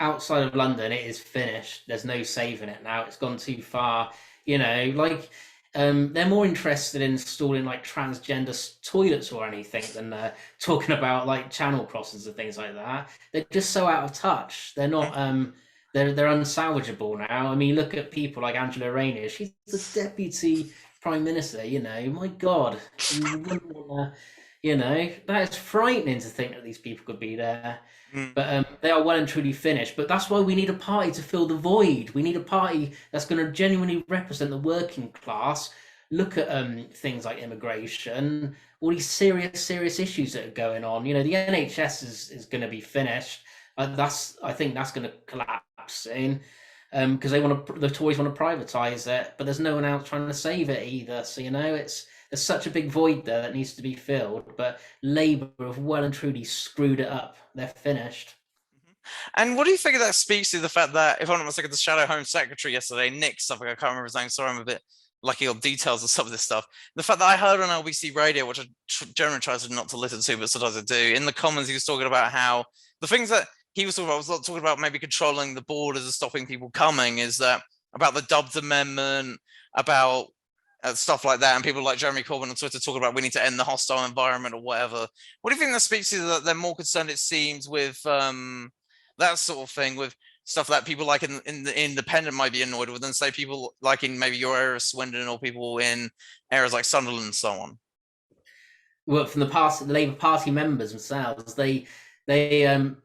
outside of London. It is finished. There's no saving it now. It's gone too far. Like they're more interested in installing like transgender toilets or anything than talking about like channel crossings and things like that. They're just so out of touch. They're not. They're unsalvageable now. I mean, look at people like Angela Rayner. She's the deputy prime minister. My God, you wouldn't want to. That is frightening to think that these people could be there. Mm, But they are well and truly finished. But that's why we need a party to fill the void. We need a party that's going to genuinely represent the working class. Look at things like immigration, all these serious, serious issues that are going on. The NHS is going to be finished. I think that's going to collapse soon because the Tories want to privatise it, but there's no one else trying to save it either. So there's such a big void there that needs to be filled. But Labour have well and truly screwed it up. They're finished. And what do you think of that speaks to the fact that, if I'm not mistaken, the Shadow Home Secretary yesterday, Nick, something I can't remember his name, sorry, I'm a bit lucky on details of some of this stuff. The fact that I heard on LBC Radio, which I generally try not to listen to, but sometimes I do, in the Commons, he was talking about how the things that he was talking about maybe controlling the borders and stopping people coming, is that about the Dubs Amendment, about stuff like that, and people like Jeremy Corbyn on Twitter talking about we need to end the hostile environment or whatever. What do you think that speaks to? That they're more concerned, it seems, with that sort of thing, with stuff that people like in the independent might be annoyed with, and say people like in maybe your area of Swindon or people in areas like Sunderland and so on. Well, from the Labour Party members themselves, they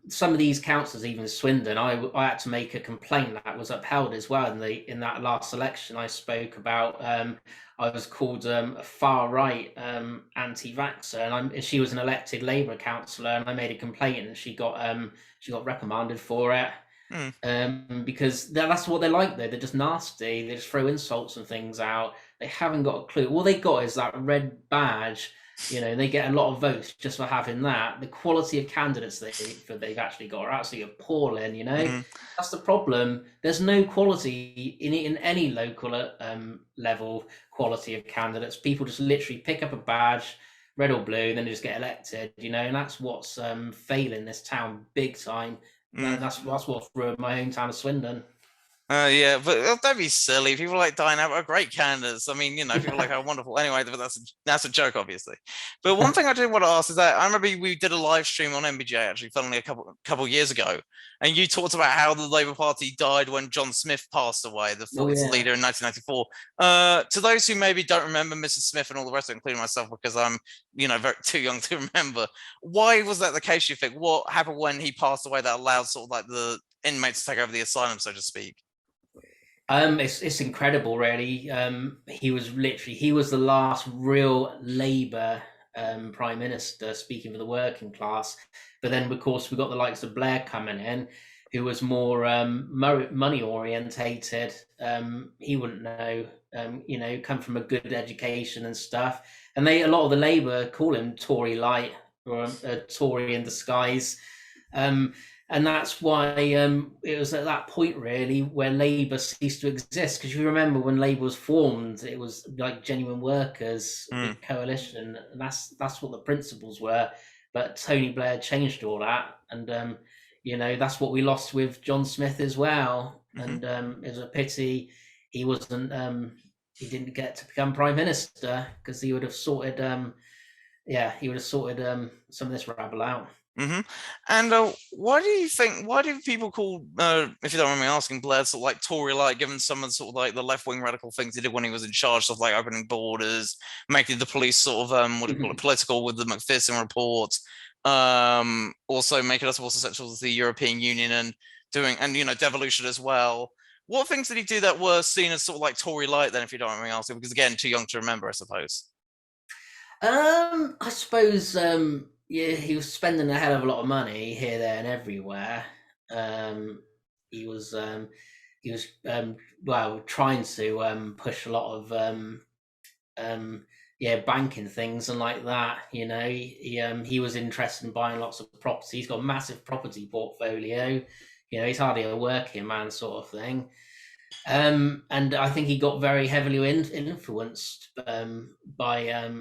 some of these councillors, even Swindon, I had to make a complaint that was upheld as well in that last election. I spoke about I was called a far right anti-vaxxer, and she was an elected Labour councillor, and I made a complaint, and she got reprimanded for it. Hmm. Because that's what they're like. They're just nasty. They just throw insults and things out. They haven't got a clue. All they got is that red badge. They get a lot of votes just for having that. The quality of candidates they've actually got are absolutely appalling. Mm-hmm. That's the problem. There's no quality in any local level quality of candidates. People just literally pick up a badge, red or blue, then they just get elected. And that's what's failing this town big time. That's what's ruined my hometown of Swindon. Yeah, but don't be silly. People like Diana are great candidates. I mean, people like are wonderful. Anyway, but that's a joke, obviously. But one thing I did want to ask is that I remember we did a live stream on MBJ actually, funnily a couple years ago, and you talked about how the Labour Party died when John Smith passed away, its leader in 1994. To those who maybe don't remember Mrs. Smith and all the rest of it, including myself, because I'm very too young to remember. Why was that the case? You think what happened when he passed away that allowed sort of like the inmates to take over the asylum, so to speak? It's incredible, really. He was the last real Labour prime minister speaking for the working class. But then, of course, we got the likes of Blair coming in, who was more money orientated. He wouldn't know, come from a good education and stuff. And a lot of the Labour call him Tory light or a Tory in disguise. and that's why it was at that point really where Labour ceased to exist. Because you remember when Labour was formed, it was like genuine workers, a Mm, big coalition, and that's what the principles were. But Tony Blair changed all that, and that's what we lost with John Smith as well. hmm And it was a pity he wasn't he didn't get to become prime minister, because he would have sorted he would have sorted some of this rabble out. hmm And why do you think? Why do people call, if you don't mind me asking, Blair sort of like Tory-like, given some of the sort of like the left-wing radical things he did when he was in charge, stuff like opening borders, making the police sort of what do you call it, political with the Macpherson report, also making us more susceptible to the European Union and doing and devolution as well. What things did he do that were seen as sort of like Tory-like then, if you don't mind me asking? Because again, too young to remember, I suppose. I suppose, yeah, he was spending a hell of a lot of money here, there, and everywhere. Um, he was, um, he was, well, trying to push a lot of, um, yeah, banking things and like that. He was interested in buying lots of property. He's got a massive property portfolio. He's hardly a working man, sort of thing. And I think he got very heavily influenced by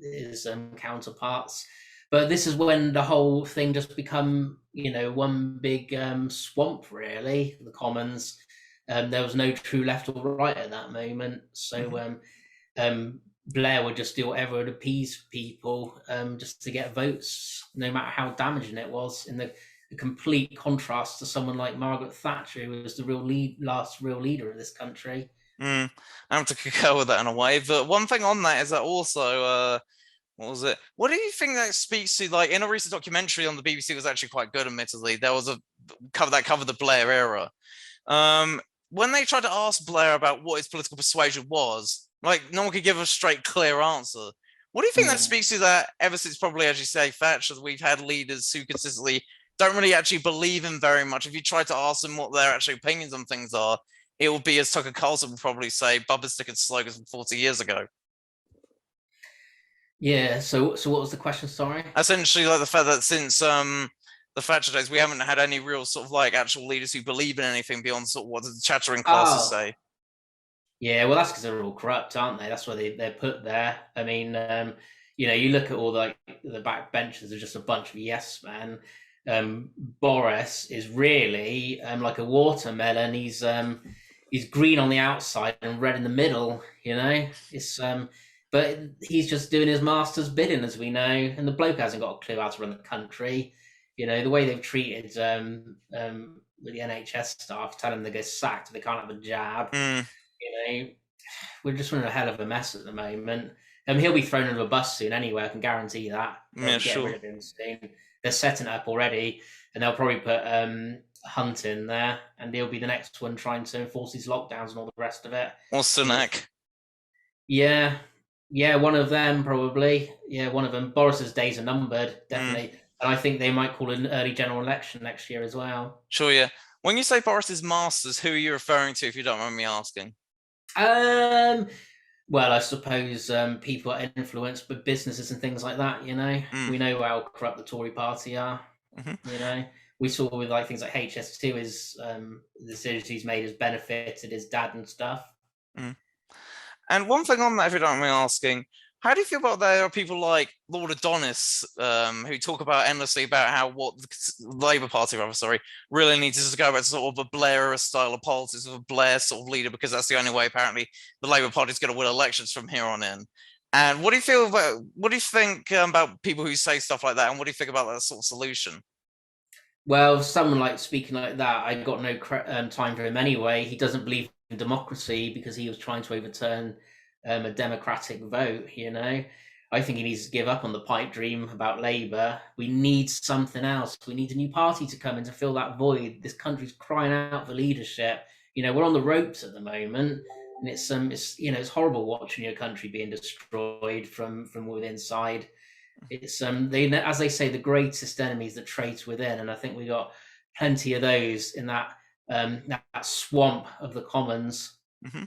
his counterparts. But this is when the whole thing just become, one big swamp. Really, the Commons. There was no true left or right at that moment. So Hmm Blair would just do whatever to appease people, just to get votes, no matter how damaging it was. In the complete contrast to someone like Margaret Thatcher, who was the last real leader of this country. Mm, I have to concur with that in a way. But one thing on that is that also, what was it? What do you think that speaks to? Like in a recent documentary on the BBC was actually quite good, admittedly. There was a cover that covered the Blair era. Um, when they tried to ask Blair about what his political persuasion was, like no one could give a straight, clear answer. What do you think that Mm. speaks to? That ever since probably, as you say, Thatcher, we've had leaders who consistently don't really actually believe him very much. If you try to ask them what their actual opinions on things are, it will be as Tucker Carlson would probably say, bumper stickers slogans from 40 years ago. Yeah. So what was the question? Sorry. Essentially, like the fact that since the Thatcher days, we haven't had any real sort of like actual leaders who believe in anything beyond sort of what the chattering classes Oh, say. yeah, well, that's because they're all corrupt, aren't they? That's why they're put there. I mean, you look at all the backbenchers are just a bunch of yes men. Boris is really like a watermelon. He's green on the outside and red in the middle. But he's just doing his master's bidding, as we know. And the bloke hasn't got a clue how to run the country. The way they've treated the NHS staff, telling them they get sacked, they can't have a jab. Mm, You know, we're just in a hell of a mess at the moment. He'll be thrown under a bus soon anyway. I can guarantee that. They'll yeah, be getting sure. rid of him soon. They're setting it up already, and they'll probably put Hunt in there, and he'll be the next one trying to enforce these lockdowns and all the rest of it. Or You know, Sunak. yeah, yeah, one of them probably. Yeah, one of them. Boris's days are numbered, Mm, definitely, and I think they might call an early general election next year as well. sure, yeah. When you say Boris's masters, who are you referring to, if you don't mind me asking? Um, Well, I suppose people are influenced by businesses and things like that. Mm, We know how corrupt the Tory Party are. hmm You know, we saw with like things like HS2, his the decisions he's made has benefited his dad and stuff. mm. And one thing on that, if you don't mind me asking, how do you feel about there are people like Lord Adonis who talk about endlessly about how what the Labour Party, rather, sorry, really needs to go back to sort of a Blair style of politics with a Blair sort of leader because that's the only way apparently the Labour Party is going to win elections from here on in. And what do you feel about? What do you think about people who say stuff like that? And what do you think about that sort of solution? Well, someone like speaking like that, I got no time for him anyway. He doesn't believe in democracy because he was trying to overturn a democratic vote. I think he needs to give up on the pipe dream about Labour. We need something else. We need a new party to come in to fill that void. This country's crying out for leadership. We're on the ropes at the moment, and it's horrible watching your country being destroyed from within inside. It's they as they say, the greatest enemy is the traitor within, and I think we got plenty of those in that swamp of the Commons. Hmm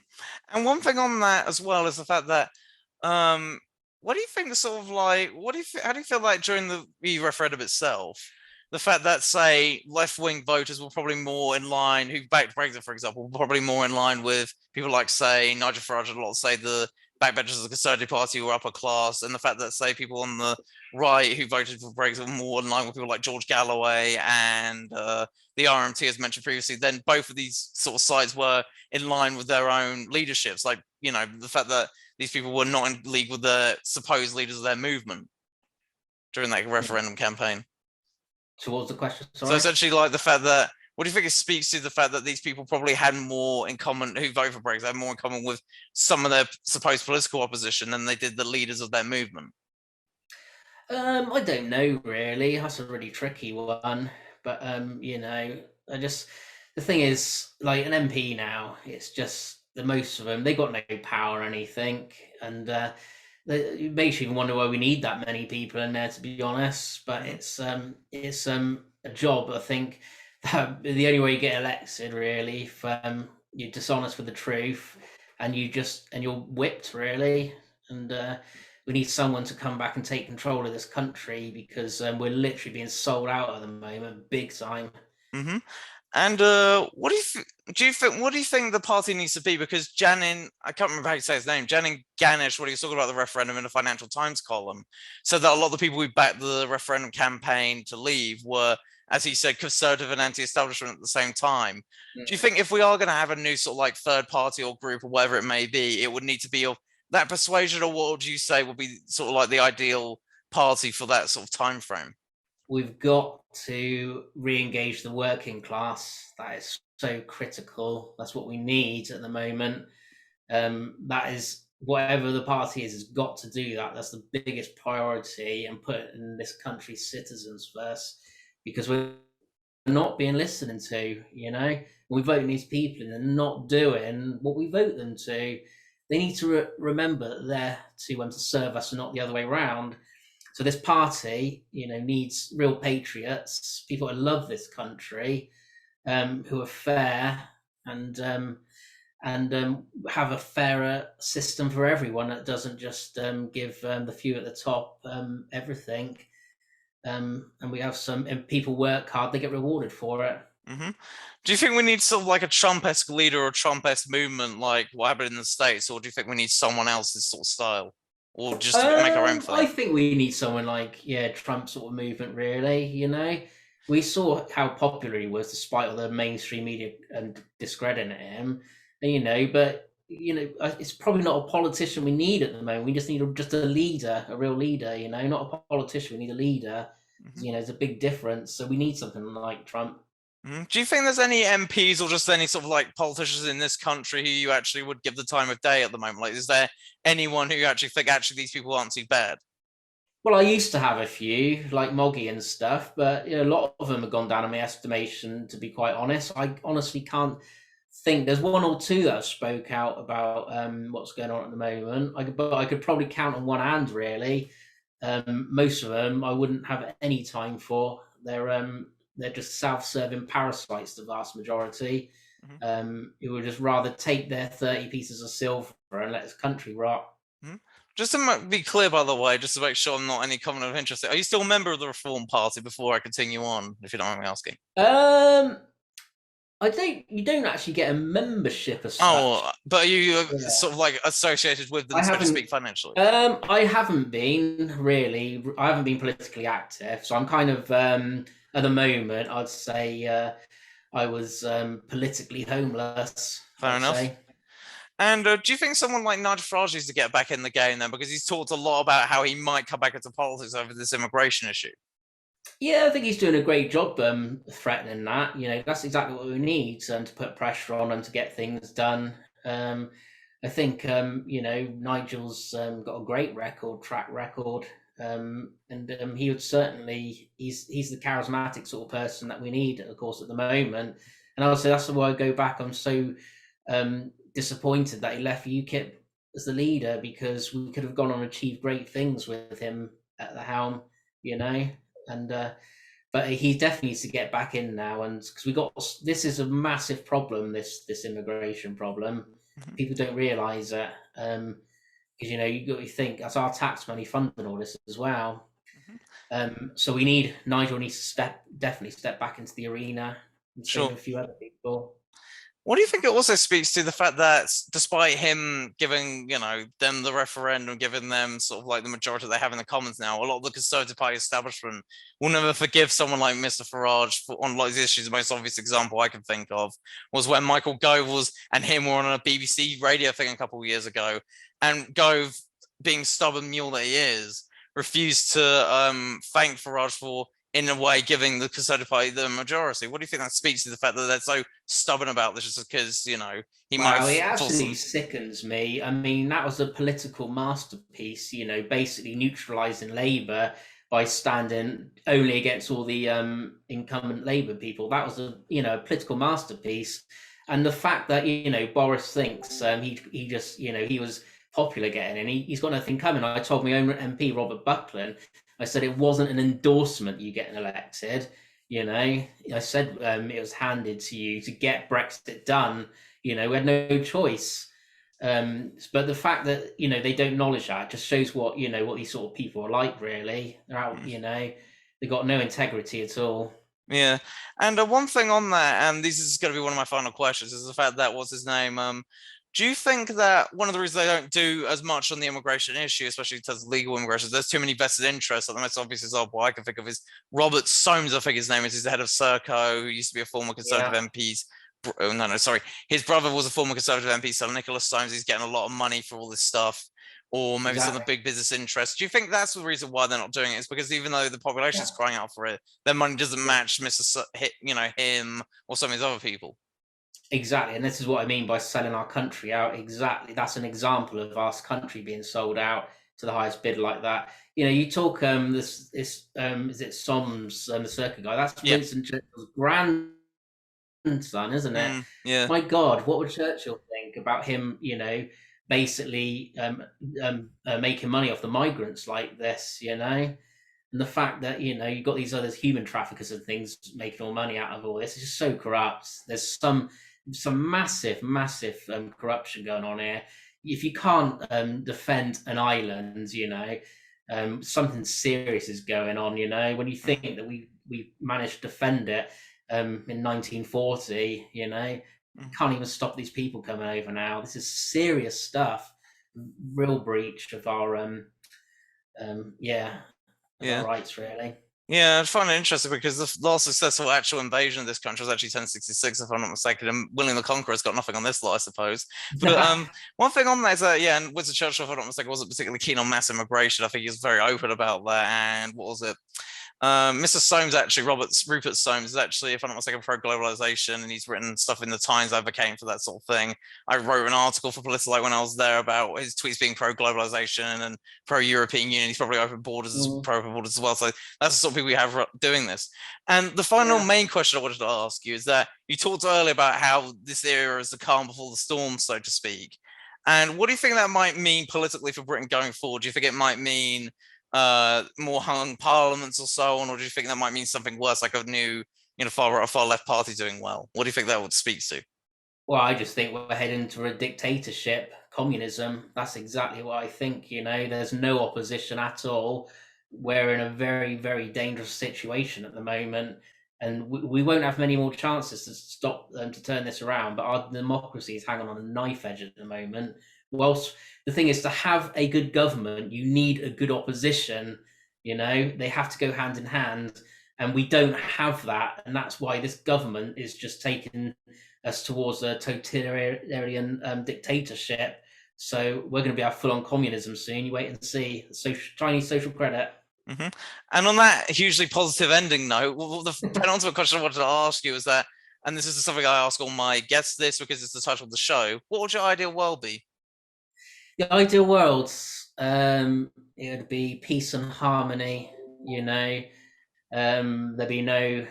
And one thing on that as well is the fact that, what do you think the sort of like, what do you, how do you feel like during the referendum itself? the fact that, say, left-wing voters were probably more in line, who backed Brexit, for example, were probably more in line with people like, say, Nigel Farage, a lot, say, the backbenchers of the Conservative Party who were upper class, and the fact that, say, people on the right who voted for Brexit were more in line with people like George Galloway and the RMT, as mentioned previously, then both of these sort of sides were in line with their own leaderships. Like, the fact that these people were not in league with the supposed leaders of their movement during that referendum campaign. Towards the question, So sorry. essentially, like the fact that, what do you think it speaks to the fact that these people probably had more in common, who vote for Brexit, had more in common with some of their supposed political opposition than they did the leaders of their movement? I don't know really. That's a really tricky one. But I just the thing is, like an MP now, it's just the most of them. They got no power or anything, and it makes you even wonder why we need that many people in there. To be honest, but Mm-hmm. it's a job. I think that the only way you get elected really, if you're dishonest with the truth, and you're whipped really, and we need someone to come back and take control of this country because we're literally being sold out at the moment, big time. Mm-hmm. And what do you think? What do you think the party needs to be? Because Janin, I can't remember how you say his name, Janin Ganesh, what he was talking about the referendum in the Financial Times column, said that a lot of the people who backed the referendum campaign to leave were, as he said, conservative and anti-establishment at the same time. Do you think if we are going to have a new sort of like third party or group or whatever it may be, it would need to be of that persuasion, or what would you say would be sort of like the ideal party for that sort of time frame? We've got to re-engage the working class. That is so critical. That's what we need at the moment. That is whatever the party is has got to do that. That's the biggest priority, and put in this country's citizens first, because we're not being listened to. We vote these people and they're not doing what we vote them to. They need to remember that they're to serve us and not the other way around. So this party, needs real patriots, people who love this country, who are fair and have a fairer system for everyone that doesn't just give the few at the top everything. And we have some, and people work hard, they get rewarded for it. Mm-hmm. Do you think we need sort of like a Trump-esque leader or Trump-esque movement, like what happened in the States, or do you think we need someone else's sort of style, or just to make our own I thing? think we need someone like Trump sort of movement. Really, we saw how popular he was despite all the mainstream media and discrediting him. And, but it's probably not a politician we need at the moment. We just need just a leader, a real leader. Not a politician. We need a leader. Mm-hmm. There's a big difference. So we need something like Trump. Mm-hmm. Do you think there's any MPs or just any sort of like politicians in this country who you actually would give the time of day at the moment? Like, is there anyone who you actually think actually these people aren't too bad? Well, I used to have a few, like Moggy and stuff, but a lot of them have gone down in my estimation, to be quite honest. I honestly can't think. There's one or two that spoke out about what's going on at the moment. But I could probably count on one hand, really. Most of them I wouldn't have any time for. They're just self-serving parasites, the vast majority. Mm-hmm. Who would just rather take their 30 pieces of silver and let this country rot. Mm-hmm. Just to be clear, by the way, just to make sure I'm not any comment of interest, are you still a member of the Reform Party before I continue on, if you don't mind me asking? Um, I don't. You don't actually get a membership as such. Oh, but are you Yeah. sort of like associated with them, I so to haven't. speak, financially? I haven't been really. I haven't been politically active, so I'm kind of at the moment. I'd say I was politically homeless. Fair I'd enough. say. And do you think someone like Nigel Farage needs to get back in the game then? Because he's talked a lot about how he might come back into politics over this immigration issue. Yeah, I think he's doing a great job threatening that. That's exactly what we need, to put pressure on him to get things done. I think Nigel's got a great track record, and he would certainly he's the charismatic sort of person that we need, of course, at the moment. And also that's why I go back. I'm so disappointed that he left UKIP as the leader, because we could have gone on and achieved great things with him at the helm. And but he definitely needs to get back in now, and because we got this is a massive problem, this immigration problem. Mm-hmm. People don't realize it, because you got to think that's our tax money funding all this as well. Mm-hmm. So we need Nigel needs to definitely step back into the arena, and same Sure. with a few other people. What do you think it also speaks to the fact that despite him giving, them the referendum, giving them sort of like the majority they have in the Commons now, a lot of the Conservative Party establishment will never forgive someone like Mr. Farage for on a lot of these issues. The most obvious example I can think of was when Michael Gove and him were on a BBC radio thing a couple of years ago, and Gove, being stubborn mule that he is, refused to thank Farage for, in a way, giving the Conservative Party the majority. What do you think that speaks to the fact that they're so stubborn about this just because, he might have Wow, it forced absolutely them? sickens me. I mean, that was a political masterpiece, basically neutralizing Labour by standing only against all the incumbent Labour people. That was a political masterpiece. And the fact that, Boris thinks he just, he was popular getting in, he's got nothing coming. I told my own MP, Robert Buckland, I said it wasn't an endorsement you getting elected. I said it was handed to you to get Brexit done. We had no choice. But the fact that they don't acknowledge that just shows what what these sort of people are like. Really, they're out. They've got no integrity at all. Yeah, and one thing on that, and this is going to be one of my final questions, is the fact that what's his name? Do you think that one of the reasons they don't do as much on the immigration issue, especially in terms of legal immigration, is there's too many vested interests? Like the most obvious example I can think of is Robert Soames, I think his name is. He's the head of Serco, who used to be a former Conservative Yeah, MP's. Oh, no, sorry. His brother was a former Conservative MP, so Nicholas Soames, he's getting a lot of money for all this stuff, or maybe some of the exactly. big business interests. Do you think that's the reason why they're not doing it? Is because even though the population Yeah, is crying out for it, their money doesn't yeah. match him or some of his other people. Exactly, and this is what I mean by selling our country out. Exactly, that's an example of our country being sold out to the highest bid like that. You talk this is it Soms, the circuit guy? That's Yeah. Winston Churchill's grandson, isn't it? Yeah. My God, what would Churchill think about him? Basically making money off the migrants like this. And the fact that you've got these other human traffickers and things making all money out of all this is just so corrupt. There's some massive corruption going on here. If you can't defend an island, something serious is going on. When you think that we managed to defend it in 1940, can't even stop these people coming over now. This is serious stuff. Real breach of our of our Yeah. rights, really. Yeah, I find it interesting because the last successful actual invasion of this country was actually 1066, if I'm not mistaken, and William the Conqueror's got nothing on this lot, I suppose. But one thing on that is that, yeah, and Winston Churchill, if I'm not mistaken, wasn't particularly keen on mass immigration. I think he was very open about that. And what was it? Mr. Soames, actually, Rupert Soames is actually, if I'm not mistaken, pro globalization, and he's written stuff in the Times advocating for that sort of thing. I wrote an article for Political when I was there about his tweets being pro globalization and pro European Union. He's probably open borders pro borders as well. So that's the sort of people we have doing this. And the final Yeah. main question I wanted to ask you is that you talked earlier about how this era is the calm before the storm, so to speak. And what do you think that might mean politically for Britain going forward? Do you think it might mean more hung parliaments or so on, or do you think that might mean something worse, like a new, far right or far left party doing well? What do you think that would speak to? Well, I just think we're heading to a dictatorship, communism. That's exactly what I think. There's no opposition at all. We're in a very, very dangerous situation at the moment, and we won't have many more chances to stop them to turn this around. But our democracy is hanging on a knife edge at the moment. Whilst the thing is, to have a good government, you need a good opposition. They have to go hand in hand, and we don't have that, and that's why this government is just taking us towards a totalitarian dictatorship. So we're going to be our full-on communism soon. You wait and see. Chinese social credit. Mm-hmm. And on that hugely positive ending note, the penultimate question I wanted to ask you is that, and this is something I ask all my guests this because it's the title of the show, what would your ideal world be? The ideal world, it would be peace and harmony. There'd be no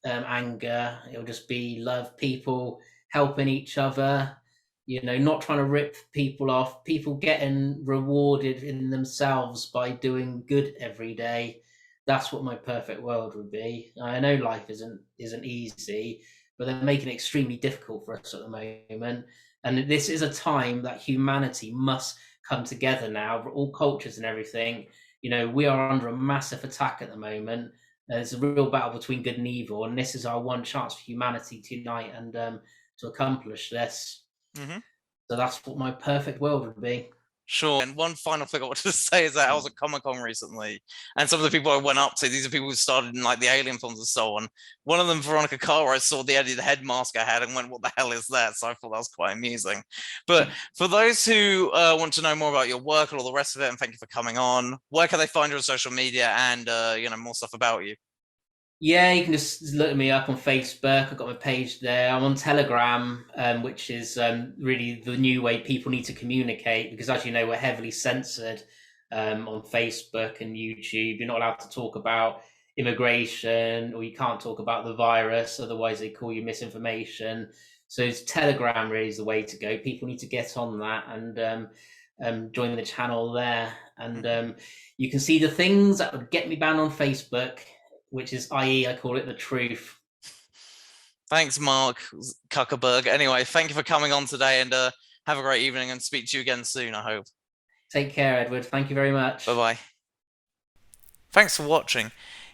anger. It'll just be love, people helping each other, not trying to rip people off, people getting rewarded in themselves by doing good every day. That's what my perfect world would be. I know life isn't easy, but they're making it extremely difficult for us at the moment. And this is a time that humanity must come together now, all cultures and everything. We are under a massive attack at the moment, There's a real battle between good and evil, and this is our one chance for humanity to unite and to accomplish this. Hmm. So that's what my perfect world would be. Sure. And one final thing I wanted to say is that I was at Comic Con recently, and some of the people I went up to, these are people who started in like the Alien films and so on. One of them, Veronica Carr, I saw the edited head mask I had and went, "What the hell is that?" So I thought that was quite amusing. But for those who want to know more about your work and all the rest of it, and thank you for coming on, where can they find you on social media and more stuff about you? Yeah, you can just look me up on Facebook. I've got my page there. I'm on Telegram, which is really the new way people need to communicate because, as you know, we're heavily censored on Facebook and YouTube. You're not allowed to talk about immigration or you can't talk about the virus, otherwise, they call you misinformation. So, Telegram really is the way to go. People need to get on that and join the channel there. And you can see the things that would get me banned on Facebook, which is, i.e., I call it the truth. Thanks, Mark Zuckerberg. Anyway, thank you for coming on today, and have a great evening, and speak to you again soon, I hope. Take care, Edward. Thank you very much. Bye bye. Thanks for watching.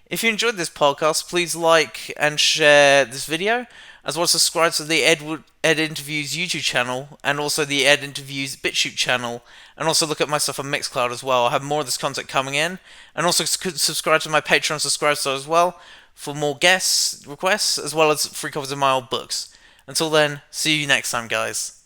If you enjoyed this podcast, please like and share this video, as well as subscribe to the Ed Interviews YouTube channel, and also the Ed Interviews BitChute channel, and also look at my stuff on Mixcloud as well. I have more of this content coming in, and also subscribe to my Patreon subscribe star as well for more guest requests, as well as free copies of my old books. Until then, see you next time, guys.